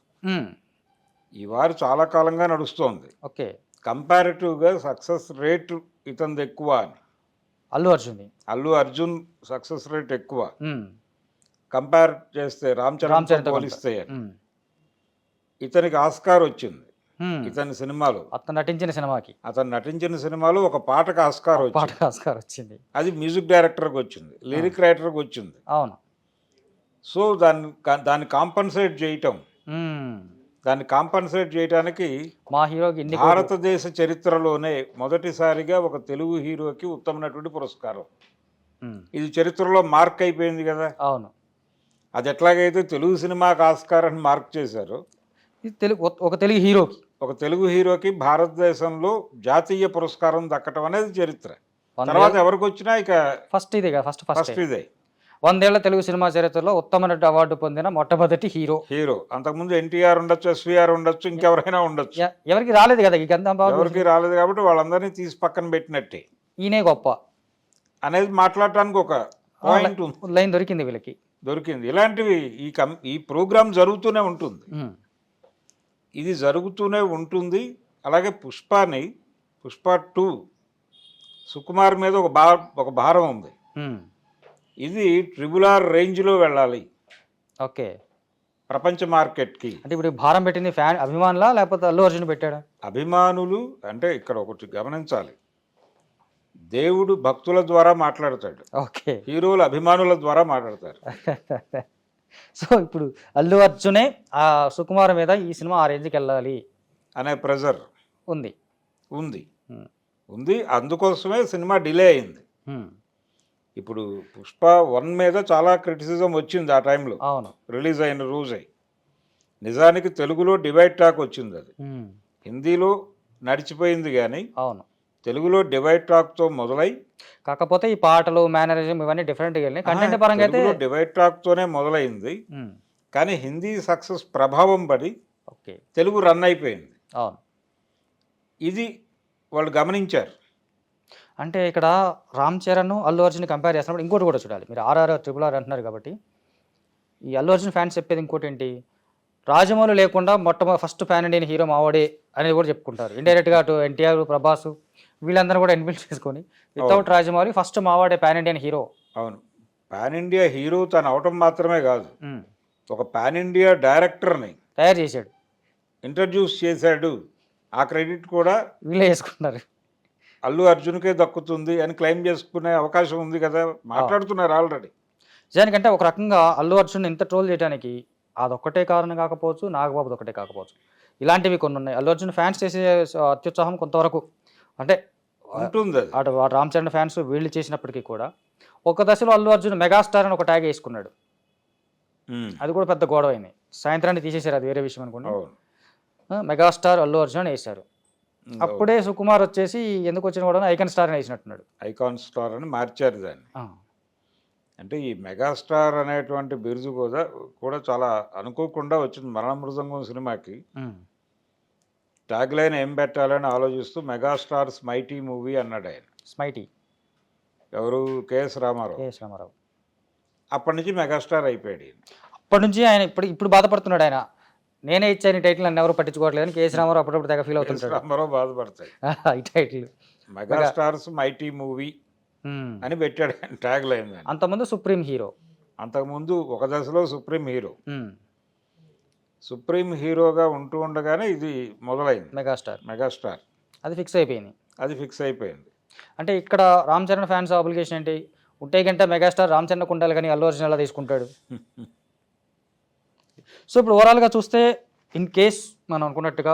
ఈ వార్ చాలా కాలంగా నడుస్తోంది. ఓకే. కంపారిటివ్గా సక్సెస్ రేట్ ఇతనిది ఎక్కువ అని. అల్లు అర్జున్ సక్సెస్ రేట్ ఎక్కువ కంపేర్ చేస్తే రామ్ చరణ్ పోలిస్తే. ఇతనికి ఆస్కార్ వచ్చింది ఇతని సినిమాలో. అతను నటించిన సినిమాలో ఒక పాటకు ఆస్కార్ వచ్చింది. అది మ్యూజిక్ డైరెక్టర్కి వచ్చింది, లిరిక్ రైటర్కి వచ్చింది. అవును. సో దాన్ని కాంపన్సేట్ చేయటానికి మా హీరోకి భారతదేశ చరిత్రలోనే మొదటిసారిగా ఒక తెలుగు హీరోకి ఉత్తమ నటుడి పురస్కారం. ఇది చరిత్రలో మార్క్ అయిపోయింది కదా. అవును. అది ఎట్లాగైతే తెలుగు సినిమాకి ఆస్కార్ అని మార్క్ చేశారో ఒక తెలుగు హీరోకి భారతదేశంలో జాతీయ పురస్కారం దక్కటం అనేది చరిత్ర. తర్వాత ఎవరికి వచ్చినా ఇక ఫస్ట్ ఇదే. 100 ఏళ్ల తెలుగు సినిమా చరిత్రలో ఉత్తమ నటుడు అవార్డు పొందిన మొట్టమొదటి హీరో. అంతకుముందు ఎన్టీఆర్ ఉండొచ్చు, ఎస్వీఆర్ ఉండొచ్చు, ఇంకెవరైనా ఉండొచ్చు. ఎవరికి రాలేదు కదా, ఎవరికి రాలేదు కాబట్టి వాళ్ళందరినీ తీసి పక్కన పెట్టినట్టే. ఈయనే గొప్ప అనేది మాట్లాడటానికి ఒక పాయింట్ లైన్ దొరికింది వీళ్ళకి. ఇలాంటివి ఈ ప్రోగ్రామ్ జరుగుతూనే ఉంటుంది. ఇది జరుగుతూనే ఉంటుంది. అలాగే పుష్ప 2 సుకుమార్ మీద ఒక భారం ఉంది. ఇది RRR రేంజ్లో వెళ్ళాలి. ఓకే. ప్రపంచ మార్కెట్కి. అంటే ఇప్పుడు ఈ భారం పెట్టింది ఫ్యాన్ అభిమానులా లేకపోతే అల్లు అర్జున్ పెట్టాడా? అభిమానులు అంటే ఇక్కడ ఒకటి గమనించాలి, దేవుడు భక్తుల ద్వారా మాట్లాడతాడు, ఓకే. హీరోలు అభిమానుల ద్వారా మాట్లాడతారు. సో ఇప్పుడు అల్లు అర్జునే ఆ సుకుమార్ మీద ఈ సినిమా ఆ రేంజ్కి వెళ్ళాలి అనే ప్రెజర్ ఉంది. ఉంది ఉమ్, ఉంది అందుకోసమే సినిమా డిలే అయింది. ఉమ్, ఇప్పుడు పుష్ప 1 మీద చాలా క్రిటిసిజం వచ్చింది ఆ టైంలో, అవును. రిలీజ్ అయిన రోజే. నిజానికి తెలుగులో డివైడ్ టాక్ వచ్చింది, అది ఉమ్, హిందీలో నడిచిపోయింది, కానీ అవును. తెలుగులో డివైడ్ టాక్తో మొదలై కాకపోతే ఈ పాటలు మేనరిజం ఇవన్నీ డిఫరెంట్గా వెళ్ళినాయి. కంటెంట్ పరంగా అయితే తెలుగులో డివైడ్ టాక్తోనే మొదలైంది, ఉమ్, కానీ హిందీ సక్సెస్ ప్రభావం పడి ఓకే. తెలుగు రన్ అయిపోయింది. అవును. ఇది వాళ్ళు గమనించారు. అంటే ఇక్కడ రామ్ చరణ్ అల్లు అర్జున్ కంపేర్ చేస్తున్నప్పుడు ఇంకోటి కూడా చూడాలి. మీరు RRR RRR అంటున్నారు కాబట్టి ఈ అల్లు అర్జున్ ఫ్యాన్స్ చెప్పేది ఇంకోటి ఏంటి, రాజమౌళి లేకుండా ఫస్ట్ ఫ్యాన్ ఇండియన్ హీరో మావాడే అనేది కూడా చెప్పుకుంటారు. ఇండైరెక్ట్గా అటు ఎన్టీఆర్, ప్రభాస్ వీళ్ళందరూ కూడా ఇన్విట్ చేసుకొని వితౌట్ రాజమౌళి ఫస్ట్ మావాడే పాన్ ఇండియన్ హీరో. అవును, పాన్ ఇండియా హీరో తను అవటం మాత్రమే కాదు, ఒక పాన్ ఇండియా డైరెక్టర్ని తయారు చేశాడు, ఇంట్రడ్యూస్ చేశాడు. ఆ క్రెడిట్ కూడా వీళ్ళే చేసుకుంటున్నారు. అల్లు అర్జున్కే దక్కుతుంది అని క్లెయిమ్ చేసుకునే అవకాశం ఉంది కదా, మాట్లాడుతున్నారు ఆల్రెడీ. నిజానికంటే ఒక రకంగా అల్లు అర్జున్ ఇంత ట్రోల్ చేయడానికి అదొక్కటే కారణం కాకపోవచ్చు, నాగబాబుది ఒకటే కాకపోవచ్చు, ఇలాంటివి కొన్ని ఉన్నాయి. అల్లు అర్జున్ ఫ్యాన్స్ చేసే అత్యుత్సాహం కొంతవరకు అంటే ఉంటుంది అది. అటు రామ్ చరణ్ ఫ్యాన్స్ వీళ్ళు చేసినప్పటికీ కూడా ఒక దశలో అల్లు అర్జున్ మెగాస్టార్ అని ఒక ట్యాగ్ వేసుకున్నాడు. అది కూడా పెద్ద గొడవ అయింది. సాయంత్రాన్ని తీసేశారు, అది వేరే విషయం అనుకోండి. అవును, మెగాస్టార్ అల్లు అర్జున్ అని వేశారు. అప్పుడే సుకుమార్ వచ్చేసి ఎందుకు వచ్చిన కూడా ఐకాన్ స్టార్ అని వేసినట్టున్నాడు. ఐకాన్ స్టార్ అని మార్చారు దాన్ని. అంటే ఈ మెగాస్టార్ అనేటువంటి బిరుదు కూడా చాలా అనుకోకుండా వచ్చింది. మరణ మృదంగం సినిమాకి ట్యాగ్ లైన్ ఏం పెట్టాలని ఆలోచిస్తూ మెగాస్టార్స్ మైటీ మూవీ అన్నాడు ఆయన. స్మైటీ ఎవరు? కేఎస్ రామారావు. అప్పటి నుంచి మెగాస్టార్ అయిపోయాడు ఈయన. అప్పటి నుంచి ఆయన ఇప్పుడు బాధపడుతున్నాడు. ఆయన నేనే ఇచ్చాను టైటిల్ నన్ను ఎవరు పట్టించుకోవట్లేదని కేఎస్ రామారావు అప్పుడప్పుడు తెగ ఫీల్ అవుతుంటాడు. రామారావు బాధపడతాయి. ఈ టైటిల్ మెగాస్టార్స్ మైటీ మూవీ అని పెట్టాడు ఆయన ట్యాగ్ లైన్. అంతకుముందు సుప్రీం హీరో, అంతకుముందు ఒక దశలో సుప్రీం హీరోగా ఉంటూ ఉండగానే ఇది మొదలైంది మెగాస్టార్. అది ఫిక్స్ అయిపోయింది. అంటే ఇక్కడ రామ్ చరణ్ ఫ్యాన్స్ అప్లికేషన్ ఏంటి, ఉంటే కంటే మెగాస్టార్ రామ్ చరణ్ ఉండాలి కానీ అల్లు అర్జున్ ఎలా తీసుకుంటాడు. సో ఇప్పుడు ఓవరాల్గా చూస్తే ఇన్ కేస్ మనం అనుకున్నట్టుగా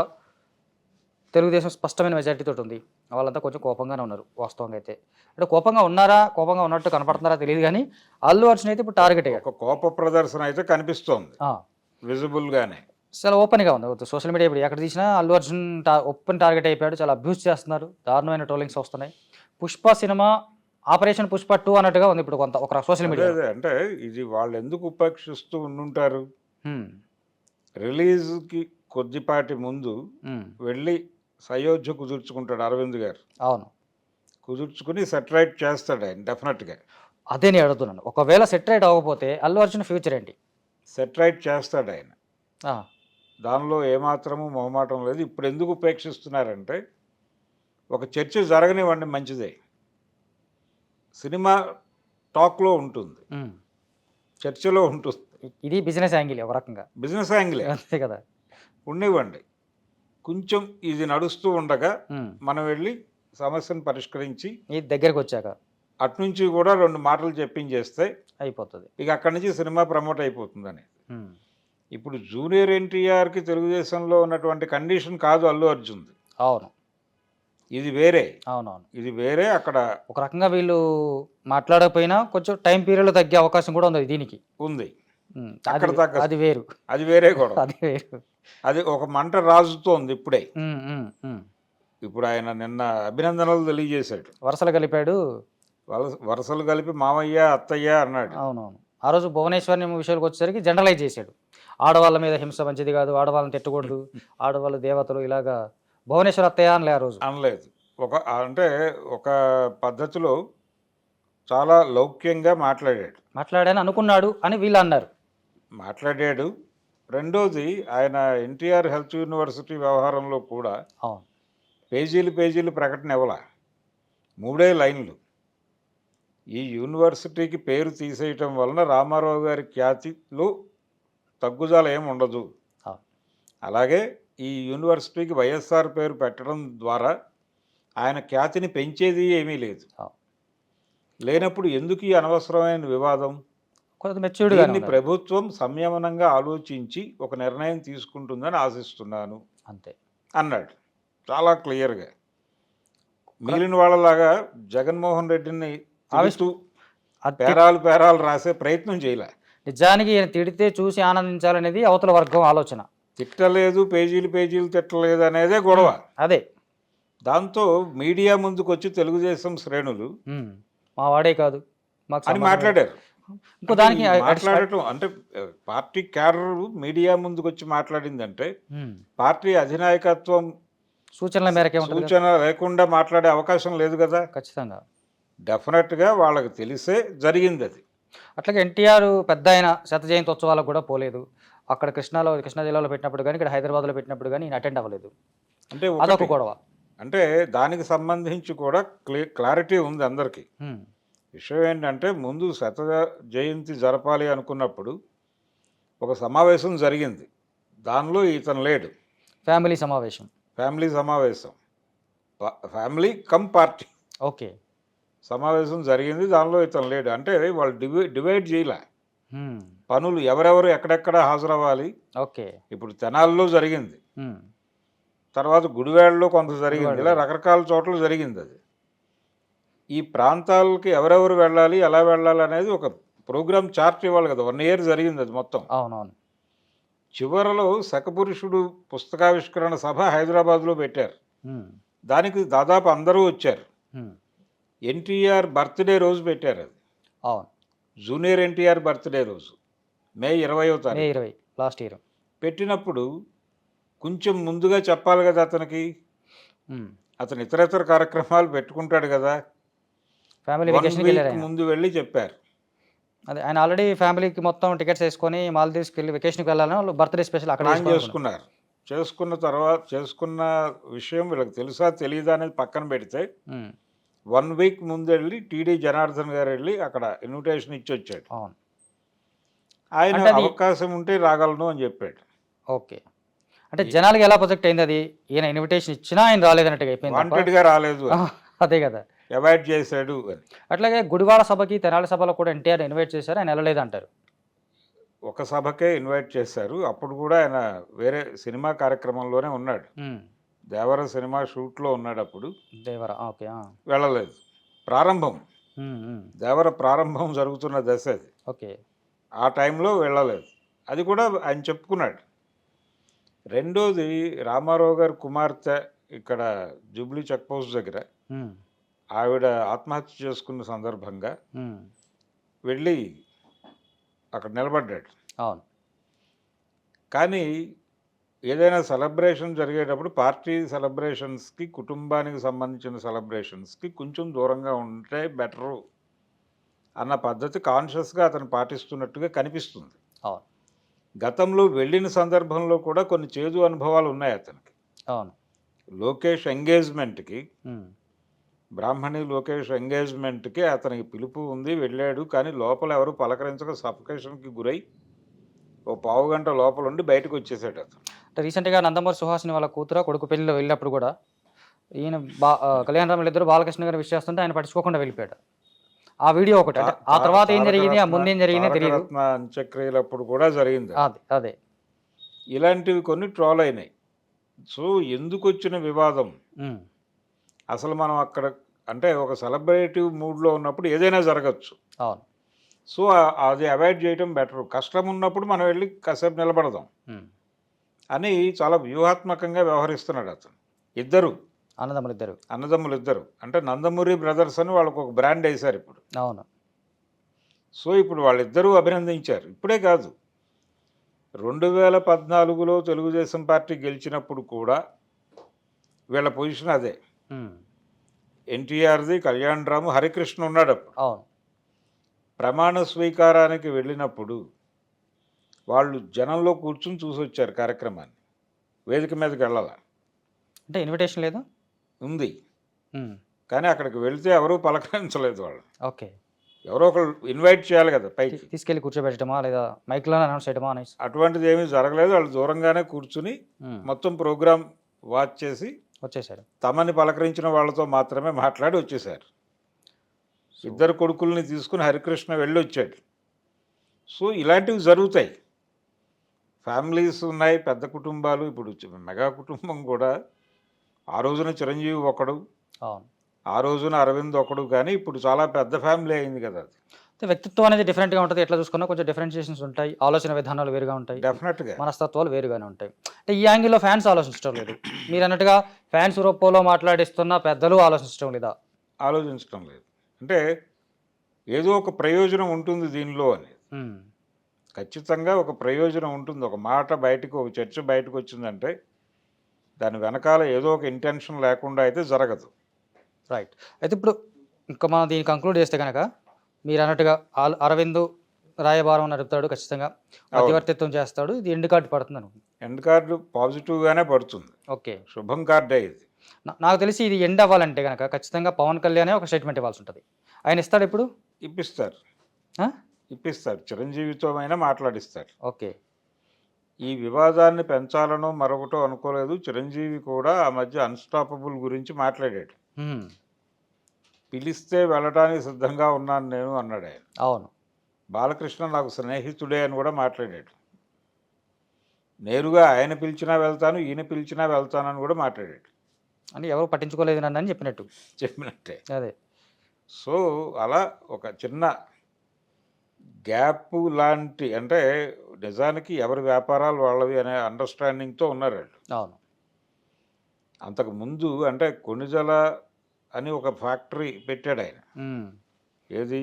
తెలుగుదేశం స్పష్టమైన మెజారిటీతో ఉంది. వాళ్ళంతా కొంచెం కోపంగానే ఉన్నారు వాస్తవంగా అయితే. అంటే కోపంగా ఉన్నట్టు కనపడుతున్నారా తెలియదు కానీ అల్లు అర్జున్ అయితే ఇప్పుడు టార్గెట్ అయ్యాడు. ఒక కోప ప్రదర్శన అయితే కనిపిస్తోంది విజిబుల్గానే, చాలా ఓపెన్గా ఉంది. సోషల్ మీడియా ఇప్పుడు ఎక్కడ తీసినా అల్లు అర్జున్ ఓపెన్ టార్గెట్ అయిపోయాడు. చాలా అబ్యూస్ చేస్తున్నారు, దారుణమైన ట్రోలింగ్స్ వస్తున్నాయి. పుష్ప సినిమా ఆపరేషన్ పుష్ప 2 అన్నట్టుగా ఉంది ఇప్పుడు కొంత ఒక సోషల్ మీడియా. అంటే ఇది వాళ్ళు ఎందుకు ఉపేక్షిస్తూ ఉండుంటారు, రిలీజ్కి కొద్దిపాటి ముందు వెళ్ళి సయోధ్య కుదుర్చుకుంటాడు అరవింద్ గారు. అవును, కుదుర్చుకుని సెటరైట్ చేస్తాడు ఆయన డెఫినెట్గా. అదే నేను అడుగుతున్నాను, ఒకవేళ సెటరైట్ అవ్వకపోతే అల్లు అర్జున్ ఫ్యూచర్ ఏంటి? సెటరైట్ చేస్తాడు ఆయన, దానిలో ఏమాత్రము మొహమాటం లేదు. ఇప్పుడు ఎందుకు ఉపేక్షిస్తున్నారంటే ఒక చర్చ జరగనివ్వండి, మంచిదే. సినిమా టాక్లో ఉంటుంది, చర్చలో ఉంటుంది. ఇది బిజినెస్ యాంగిల్, ఒక రకంగా బిజినెస్ యాంగిలే అంతే కదా. ఉండనివ్వండి, కొంచెం ఇది నడుస్తూ ఉండగా మనం వెళ్ళి సమస్యను పరిష్కరించి దగ్గరకు వచ్చాక అట్నుంచి కూడా 2 మాటలు చెప్పించేస్తే అయిపోతుంది. ఇక అక్కడి నుంచి సినిమా ప్రమోట్ అయిపోతుందని. ఇప్పుడు జూనియర్ ఎన్టీఆర్కి తెలుగుదేశంలో ఉన్నటువంటి కండిషన్ కాదు అల్లు అర్జున్ది. అవును, ఇది వేరే. అవునవును, ఇది వేరే. అక్కడ ఒక రకంగా వీళ్ళు మాట్లాడకపోయినా కొంచెం టైం పీరియడ్లో తగ్గే అవకాశం కూడా ఉంది దీనికి. ఉంది, అక్కడ అది వేరు, అది వేరే కూడా. అది వేరు, అది ఒక మంట రాజుతోంది ఇప్పుడే. ఇప్పుడు ఆయన నిన్న అభినందనలు తెలియజేశాడు, వరుసలు కలిపాడు, వరుసలు కలిపి మామయ్య అత్తయ్య అన్నాడు. అవునవును. ఆ రోజు భువనేశ్వరి విషయానికి వచ్చేసరికి జనరలైజ్ చేశాడు, ఆడవాళ్ళ మీద హింస మంచిది కాదు, ఆడవాళ్ళని తిట్టకూడదు, ఆడవాళ్ళు దేవతలు, ఇలాగా భువనేశ్వర్ అత్తయ్య అనలేదు. అంటే ఒక పద్ధతిలో చాలా లౌక్యంగా మాట్లాడాను అనుకున్నాడు అని వీళ్ళు అన్నారు. మాట్లాడాడు. రెండోది, ఆయన ఎన్టీఆర్ హెల్త్ యూనివర్సిటీ వ్యవహారంలో కూడా పేజీలు ప్రకటన ఇవ్వాల, 3 లైన్లు. ఈ యూనివర్సిటీకి పేరు తీసేయటం వలన రామారావు గారి ఖ్యాతిలో తగ్గుదల ఏమి ఉండదు. ఆ, అలాగే ఈ యూనివర్సిటీకి వైఎస్ఆర్ పేరు పెట్టడం ద్వారా ఆయన ఖ్యాతిని పెంచేది ఏమీ లేదు. ఆ. లేనప్పుడు ఎందుకు ఈ అనవసరమైన వివాదం? కొంత మెచ్యూర్డ్గానే దీన్ని ఉన్నారు. ప్రభుత్వం సంయమనంగా ఆలోచించి ఒక నిర్ణయం తీసుకుంటుందని ఆశిస్తున్నాను అంతే. అన్నాడు చాలా క్లియర్గా. మిగిలిన వాళ్ళలాగా జగన్మోహన్ రెడ్డిని తిడుతూ అది పేరాలు రాసే ప్రయత్నం చేయలే. నిజానికి ఈయన తిడితే చూసి ఆనందించాలనేది అవతల వర్గం ఆలోచన. తిట్టలేదు, పేజీలు తిట్టలేదు అనేదే గొడవ. అదే. దాంతో మీడియా ముందుకు వచ్చి తెలుగుదేశం శ్రేణులు మా వాడే కాదు మాకు అని సంబంధం లేదు. మాట్లాడారు. ఇంకో దానికి ఈ మాట్లాడటం అంటే పార్టీ క్యాడర్ మీడియా ముందుకు వచ్చి మాట్లాడిందంటే పార్టీ అధినాయకత్వం సూచనల మేరకే ఉంటుంది కదా. సూచన లేకుండా మాట్లాడే అవకాశం లేదు కదా. ఖచ్చితంగా. డెఫినెట్గా వాళ్ళకి తెలిసే జరిగింది అది. అట్లాగే ఎన్టీఆర్ పెద్ద ఆయన శత జయంతి ఉత్సవాలకు కూడా పోలేదు. అక్కడ కృష్ణా జిల్లాలో పెట్టినప్పుడు కానీ ఇక్కడ హైదరాబాద్లో పెట్టినప్పుడు కానీ ఈయన అటెండ్ అవ్వలేదు. అంటే అదొక ఒకటి, గొడవ. అంటే దానికి సంబంధించి కూడా క్లారిటీ ఉంది అందరికీ. విషయం ఏంటంటే ముందు శత జయంతి జరపాలి అనుకున్నప్పుడు ఒక సమావేశం జరిగింది. దానిలో ఇతను లేడు. ఫ్యామిలీ సమావేశం. ఫ్యామిలీ సమావేశం, ఫ్యామిలీ కమ్ పార్టీ ఓకే. సమావేశం జరిగింది. దానిలో ఇతను లేడు. అంటే వాళ్ళు డివైడ్ చేయలే పనులు, ఎవరెవరు ఎక్కడెక్కడ హాజరవ్వాలి. ఓకే. ఇప్పుడు తెనాలిలో జరిగింది, తర్వాత గుడివాడలో కొంత జరిగింది, ఇలా రకరకాల చోట్ల జరిగింది. అది ఈ ప్రాంతాలకి ఎవరెవరు వెళ్ళాలి, ఎలా వెళ్ళాలి అనేది ఒక ప్రోగ్రామ్ చార్ట్ ఇవ్వాలి కదా. 1 year జరిగింది అది మొత్తం. అవునవును. చివరలో శకపురుషుడు పుస్తకావిష్కరణ సభ హైదరాబాద్లో పెట్టారు. దానికి దాదాపు అందరూ వచ్చారు. ఎన్టీఆర్ బర్త్డే రోజు పెట్టారు. అది అవును. జూనియర్ ఎన్టీఆర్ బర్త్డే రోజు మే 20వ తారీఖు మే 20 లాస్ట్ ఇయర్ పెట్టినప్పుడు కొంచెం ముందుగా చెప్పాలి కదా అతనికి. అతను ఇతరేతర కార్యక్రమాలు పెట్టుకుంటాడు కదా. ఫ్యామిలీ 1 వెకేషన్కి week వెళ్ళారు ఆయన. ముందు వెళ్ళి చెప్పారు. అదే ఆయన ఆల్రెడీ ఫ్యామిలీకి మొత్తం టికెట్స్ వేసుకొని మాల్దీవ్స్కి వెళ్ళి వెకేషన్కి వెళ్ళాలని వాళ్ళు బర్త్డే స్పెషల్ అక్కడ ప్లాన్ చేసుకున్నారు. చేసుకున్న విషయం వీళ్ళకి తెలుసా తెలియదా అనేది పక్కన పెడితే 1 week ముందు వెళ్ళి టీడీ జనార్దన్ గారు వెళ్ళి అక్కడ ఇన్విటేషన్ ఇచ్చి వచ్చాడు. అవును. ఆయన అంటే అది- అవకాశం ఉంటే రాగలను అని చెప్పాడు. ఓకే. అంటే జనాలకి ఎలా ప్రొజెక్ట్ అయింది అది? ఈయన ఇన్విటేషన్ ఇచ్చినా ఆయన రాలేదన్నట్టుగా అయిపోయింది తప్ప. వాంటెడ్గా రాలేదు, అదే కదా. అవాయిడ్ చేశాడు అని. అట్లాగే గుడివాడ సభకి తెనాలి సభలో కూడా ఎన్టీఆర్ ఇన్వైట్ చేశారు, ఆయన వెళ్ళలేదు అంటారు. ఒక సభకే ఇన్వైట్ చేశారు. అప్పుడు కూడా ఆయన వేరే సినిమా కార్యక్రమంలోనే ఉన్నాడు. దేవర సినిమా షూట్లో ఉన్నాడు. అప్పుడు దేవరా. ఓకే. వెళ్ళలేదు. ప్రారంభం, దేవర ప్రారంభం జరుగుతున్న దశ అది. ఓకే. ఆ టైంలో వెళ్ళలేదు. అది కూడా ఆయన చెప్పుకున్నాడు. రెండోది, రామారావు గారి కుమార్తె ఇక్కడ జూబ్లీ చెక్ పోస్ట్ దగ్గర ఆవిడ ఆత్మహత్య చేసుకున్న సందర్భంగా వెళ్ళి అక్కడ నిలబడ్డాడు. అవును. కానీ ఏదైనా సెలబ్రేషన్ జరిగేటప్పుడు పార్టీ సెలబ్రేషన్స్కి, కుటుంబానికి సంబంధించిన సెలబ్రేషన్స్కి కొంచెం దూరంగా ఉంటే బెటరు అన్న పద్ధతి కాన్షియస్గా అతను పాటిస్తున్నట్టుగా కనిపిస్తుంది. అవును. గతంలో వెళ్ళిన సందర్భంలో కూడా కొన్ని చేదు అనుభవాలు ఉన్నాయి అతనికి. అవును. లోకేష్ ఎంగేజ్మెంట్కి, బ్రాహ్మణి లోకేష్ ఎంగేజ్మెంట్కి అతనికి పిలుపు ఉంది, వెళ్ళాడు. కానీ లోపల ఎవరు పలకరించక సఫికేషన్కి గురై ఓ 15 గంట లోపల ఉండి బయటకు వచ్చేసాడు అతను. అంటే రీసెంట్గా నందమూరి సుహాసిని వాళ్ళ కూతురు కొడుకు పెళ్లిలో వెళ్ళినప్పుడు కూడా ఈయన కళ్యాణ రాములు ఇద్దరు బాలకృష్ణ గారు విష్ చేస్తుంటే ఆయన పట్టించుకోకుండా వెళ్ళిపోయాడు. ఆ వీడియో ఒకటి. అంటే ఆ తర్వాత ఏం జరిగింది, ఆ ముందేం జరిగింది తెలియదు. తారకరత్న అంత్యక్రియలప్పుడు కూడా జరిగింది. అదే. ఇలాంటివి కొన్ని ట్రోల్ అయినాయి. సో ఎందుకు వచ్చిన వివాదం? అసలు మనం అక్కడ అంటే ఒక సెలబ్రేటివ్ మూడ్లో ఉన్నప్పుడు ఏదైనా జరగచ్చు. అవును. సో అది అవాయిడ్ చేయడం బెటర్. కష్టం ఉన్నప్పుడు మనం వెళ్ళి కాసేపు నిలబడదాం అని చాలా వ్యూహాత్మకంగా వ్యవహరిస్తున్నాడు అతను. ఇద్దరు అన్నదమ్ములు ఇద్దరు. అంటే నందమూరి బ్రదర్స్ అని వాళ్ళకు ఒక బ్రాండ్ వేశారు ఇప్పుడు. అవును. సో ఇప్పుడు వాళ్ళిద్దరూ అభినందించారు. ఇప్పుడే కాదు, 2014లో తెలుగుదేశం పార్టీ గెలిచినప్పుడు కూడా వీళ్ళ పొజిషన్ అదే. ఎన్టీఆర్ది, కళ్యాణ్ రాము, హరికృష్ణ ఉన్నాడు అప్పుడు. అవును. ప్రమాణ స్వీకారానికి వెళ్ళినప్పుడు వాళ్ళు జనంలో కూర్చుని చూసి వచ్చారు కార్యక్రమాన్ని. వేదిక మీదకి వెళ్ళాల. అంటే ఇన్విటేషన్ లేదు, ఉంది. కానీ అక్కడికి వెళితే ఎవరూ పలకరించలేదు వాళ్ళు. ఓకే. ఎవరో ఒకరు ఇన్వైట్ చేయాలి కదా పైకి. తీసుకెళ్ళి కూర్చోబెట్టడమా లేదా మైక్లో అనౌన్స్ చేయడమా అనేసి. అటువంటిది ఏమీ జరగలేదు. వాళ్ళు దూరంగానే కూర్చుని మొత్తం ప్రోగ్రామ్ వాచ్ చేసి వచ్చేసారు. తమని పలకరించిన వాళ్ళతో మాత్రమే మాట్లాడి వచ్చేసారు. ఇద్దరు కొడుకుల్ని తీసుకుని హరికృష్ణ వెళ్ళి వచ్చాడు. సో ఇలాంటివి జరుగుతాయి. ఫ్యామిలీస్ ఉన్నాయి, పెద్ద కుటుంబాలు. ఇప్పుడు మెగా కుటుంబం కూడా ఆ రోజున చిరంజీవి ఒకడు, అవును, ఆ రోజున అరవింద్ ఒకడు, కానీ ఇప్పుడు చాలా పెద్ద ఫ్యామిలీ అయింది కదా అది. అయితే వ్యక్తిత్వం అనేది డిఫరెంట్గా ఉంటుంది. ఎట్లా చూసుకున్నా కొంచెం డిఫరెన్షియేషన్స్ ఉంటాయి, ఆలోచన విధానాలు వేరుగా ఉంటాయి, డెఫినెట్గా మనస్తత్వాలు వేరుగానే ఉంటాయి. అంటే ఈ యాంగిల్లో ఫ్యాన్స్ ఆలోచించడం లేదు. మీరు అన్నట్టుగా ఫ్యాన్స్ రూపంలో మాట్లాడిస్తున్న పెద్దలు ఆలోచించడం లేదా? ఆలోచించడం లేదు. అంటే ఏదో ఒక ప్రయోజనం ఉంటుంది దీనిలో అని. ఖచ్చితంగా ఒక ప్రయోజనం ఉంటుంది. ఒక మాట బయటకు, ఒక చర్చ బయటకు వచ్చిందంటే దాని వెనకాల ఏదో ఒక ఇంటెన్షన్ లేకుండా అయితే జరగదు. రైట్. అయితే ఇప్పుడు ఇంకా మనం దీన్ని కంక్లూడ్ చేస్తే కనుక మీరు అన్నట్టుగా అరవింద్ రాయబారం నడుపుతాడు, ఖచ్చితంగా మధ్యవర్తిత్వం చేస్తాడు, ఇది ఎండ్ కార్డు పడుతుంది అనుకుంది. ఎండ్ కార్డు పాజిటివ్గానే పడుతుంది. ఓకే, శుభం కార్డే ఇది. నాకు తెలిసి ఇది ఎండ్ అవ్వాలంటే కనుక ఖచ్చితంగా పవన్ కళ్యాణ్ ఒక స్టేట్మెంట్ ఇవ్వాల్సి ఉంటుంది. ఆయన ఇస్తాడు ఇప్పుడు? ఇప్పిస్తారు. చిరంజీవితో అయినా మాట్లాడిస్తారు. ఓకే, ఈ వివాదాన్ని పెంచాలనో మరొకటో అనుకోలేదు. చిరంజీవి కూడా ఆ మధ్య అన్స్టాపబుల్ గురించి మాట్లాడాడు. పిలిస్తే వెళ్ళడానికి సిద్ధంగా ఉన్నాను నేను అన్నాడు ఆయన. అవును. బాలకృష్ణ నాకు స్నేహితుడే అని కూడా మాట్లాడాడు. నేరుగా ఆయన పిలిచినా వెళ్తాను, ఈయన పిలిచినా వెళ్తానని కూడా మాట్లాడాడు. అని ఎవరు పట్టించుకోలేదు నన్ను అని చెప్పినట్టే. అదే. సో అలా ఒక చిన్న గ్యాప్ లాంటి, అంటే నిజానికి ఎవరి వ్యాపారాలు వాళ్ళవి అనే అండర్స్టాండింగ్తో ఉన్నారు వాళ్ళు. అవును. అంతకు ముందు అంటే కొణిజల అని ఒక ఫ్యాక్టరీ పెట్టాడు ఆయన. ఏది?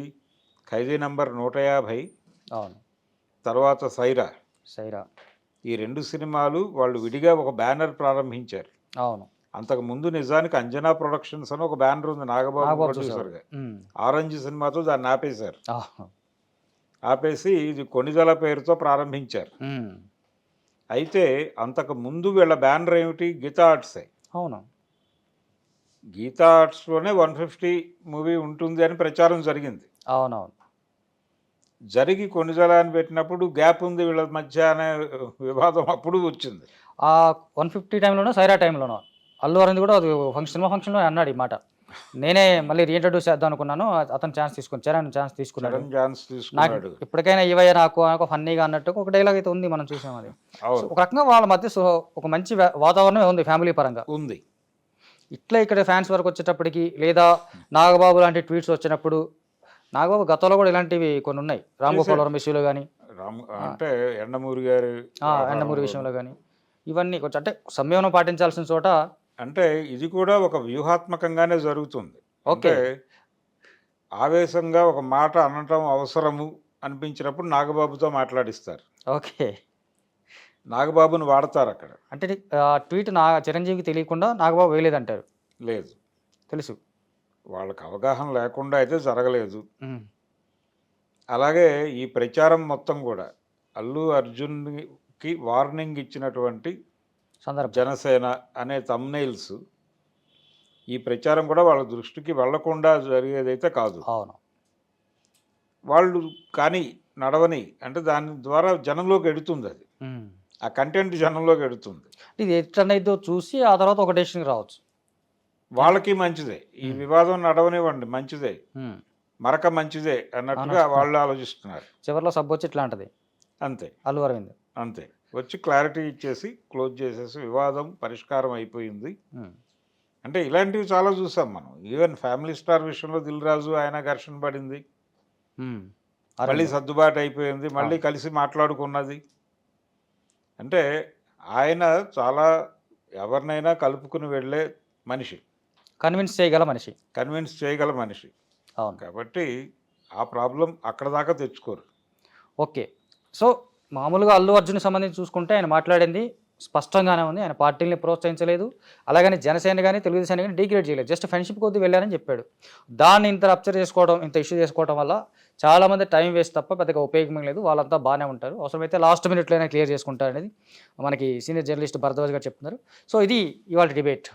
ఖైదీ నంబర్ 150. అవును. తర్వాత సైరా. ఈ 2 సినిమాలు వాళ్ళు విడిగా ఒక బ్యానర్ ప్రారంభించారు. అవును. అంతకు ముందు నిజానికి అంజనా ప్రొడక్షన్స్ అని ఒక బ్యానర్ ఉంది, నాగబాబు ప్రొడ్యూసర్గా. ఆరెంజ్ సినిమాతో దాన్ని ఆపేశారు. ఆపేసి ఇది కొణిజల పేరుతో ప్రారంభించారు. అయితే అంతకు ముందు వీళ్ళ బ్యానర్ ఏమిటి? గీతా ఆర్ట్సే. అవును. గీతా ఆర్ట్స్లోనే 150 మూవీ ఉంటుంది అని ప్రచారం జరిగింది. అవునవును. జరిగి కొణిజల అని పెట్టినప్పుడు గ్యాప్ ఉంది వీళ్ళ మధ్య అనే వివాదం అప్పుడు వచ్చింది. ఆ 150 టైంలోనో సైరా టైంలోనో అల్లు అరవింద్ కూడా అది సినిమా ఫంక్షన్లో అన్నాడు ఈ మాట. నేనే మళ్ళీ రీఇంట్రడ్యూస్ చేద్దాం అనుకున్నాను, అతను ఛాన్స్ తీసుకుని చరణ్ ఛాన్స్ తీసుకున్నాడు. నాకు ఇప్పటికైనా ఇవయ్య నాకు ఫన్నీగా అన్నట్టు ఒక డైలాగ్ అయితే ఉంది, మనం చూసాం. అది ఒక రకంగా వాళ్ళ మధ్య ఒక మంచి వాతావరణమే ఉంది ఫ్యామిలీ పరంగా ఉంది. ఇట్లా ఇక్కడ ఫ్యాన్స్ వరకు వచ్చేటప్పటికి, లేదా నాగబాబు లాంటి ట్వీట్స్ వచ్చినప్పుడు, నాగబాబు గతంలో కూడా ఇలాంటివి కొన్ని ఉన్నాయి, రామ్ గోపాల్ విషయంలో కానీ, అంటే ఎండమూరి విషయంలో కానీ, ఇవన్నీ కొంచెం అంటే సంయమనం పాటించాల్సిన చోట. అంటే ఇది కూడా ఒక వ్యూహాత్మకంగానే జరుగుతుంది. ఓకే, ఆవేశంగా ఒక మాట అనటం అవసరము అనిపించినప్పుడు నాగబాబుతో మాట్లాడిస్తారు. ఓకే, నాగబాబుని వాడతారు అక్కడ. అంటే ట్వీట్ చిరంజీవికి తెలియకుండా నాగబాబు వేయలేదంటారు? లేదు, తెలుసు. వాళ్ళకి అవగాహన లేకుండా అయితే జరగలేదు. అలాగే ఈ ప్రచారం మొత్తం కూడా అల్లు అర్జున్కి వార్నింగ్ ఇచ్చినటువంటి జనసేన అనే థంబ్నెయిల్స్, ఈ ప్రచారం కూడా వాళ్ళ దృష్టికి వెళ్లకుండా జరిగేదైతే కాదు. అవును. వాళ్ళు కానీ నడవని, అంటే దాని ద్వారా జనంలోకి ఎడుతుంది, అది ఆ కంటెంట్ జనంలోకి ఎడుతుంది. ఇది ఎట్లనైతే చూసి ఆ తర్వాత ఒక డెసిషన్కి రావచ్చు. వాళ్ళకి మంచిదే, ఈ వివాదం నడవనివ్వండి, మంచిదే, మరక మంచిదే అన్నట్టుగా వాళ్ళు ఆలోచిస్తున్నారు. చివరిలో సబ్ వచ్చి ఇట్లాంటిది అంతే, అల్లు అరవింద్ అంతే వచ్చి క్లారిటీ ఇచ్చేసి క్లోజ్ చేసేసి వివాదం పరిష్కారం అయిపోయింది. అంటే ఇలాంటివి చాలా చూసాం మనం. ఈవెన్ ఫ్యామిలీ స్టార్ విషయంలో దిల్ రాజు ఆయన ఘర్షణ పడింది, మళ్ళీ సర్దుబాటు అయిపోయింది, మళ్ళీ కలిసి మాట్లాడుకున్నది. అంటే ఆయన చాలా ఎవరినైనా కలుపుకుని వెళ్ళే మనిషి, కన్విన్స్ చేయగల మనిషి. అవును. కాబట్టి ఆ ప్రాబ్లం అక్కడ దాకా తెచ్చుకోరు. ఓకే, సో మామూలుగా అల్లు అర్జున్ సంబంధించి చూసుకుంటే ఆయన మాట్లాడింది స్పష్టంగానే ఉంది. ఆయన పార్టీని ప్రోత్సహించలేదు, అలాగని జనసేన కానీ తెలుగుదేశం కానీ డిగ్రేడ్ చేయలేదు, జస్ట్ ఫ్రెండ్షిప్ కొద్ది వెళ్ళారని చెప్పాడు. దాన్ని ఇంత రప్చర్ చేసుకోవడం, ఇంత ఇష్యూ చేసుకోవడం వల్ల చాలామంది టైం వేస్ట్ తప్ప పెద్దగా ఉపయోగం లేదు. వాళ్ళంతా బాగానే ఉంటారు, అవసరమైతే లాస్ట్ మినిట్లో అయినా క్లియర్ చేసుకుంటారు అనేది మనకి సీనియర్ జర్నలిస్ట్ భరద్వాజ్ గారు చెప్తున్నారు. సో ఇది ఇవాళ డిబేట్.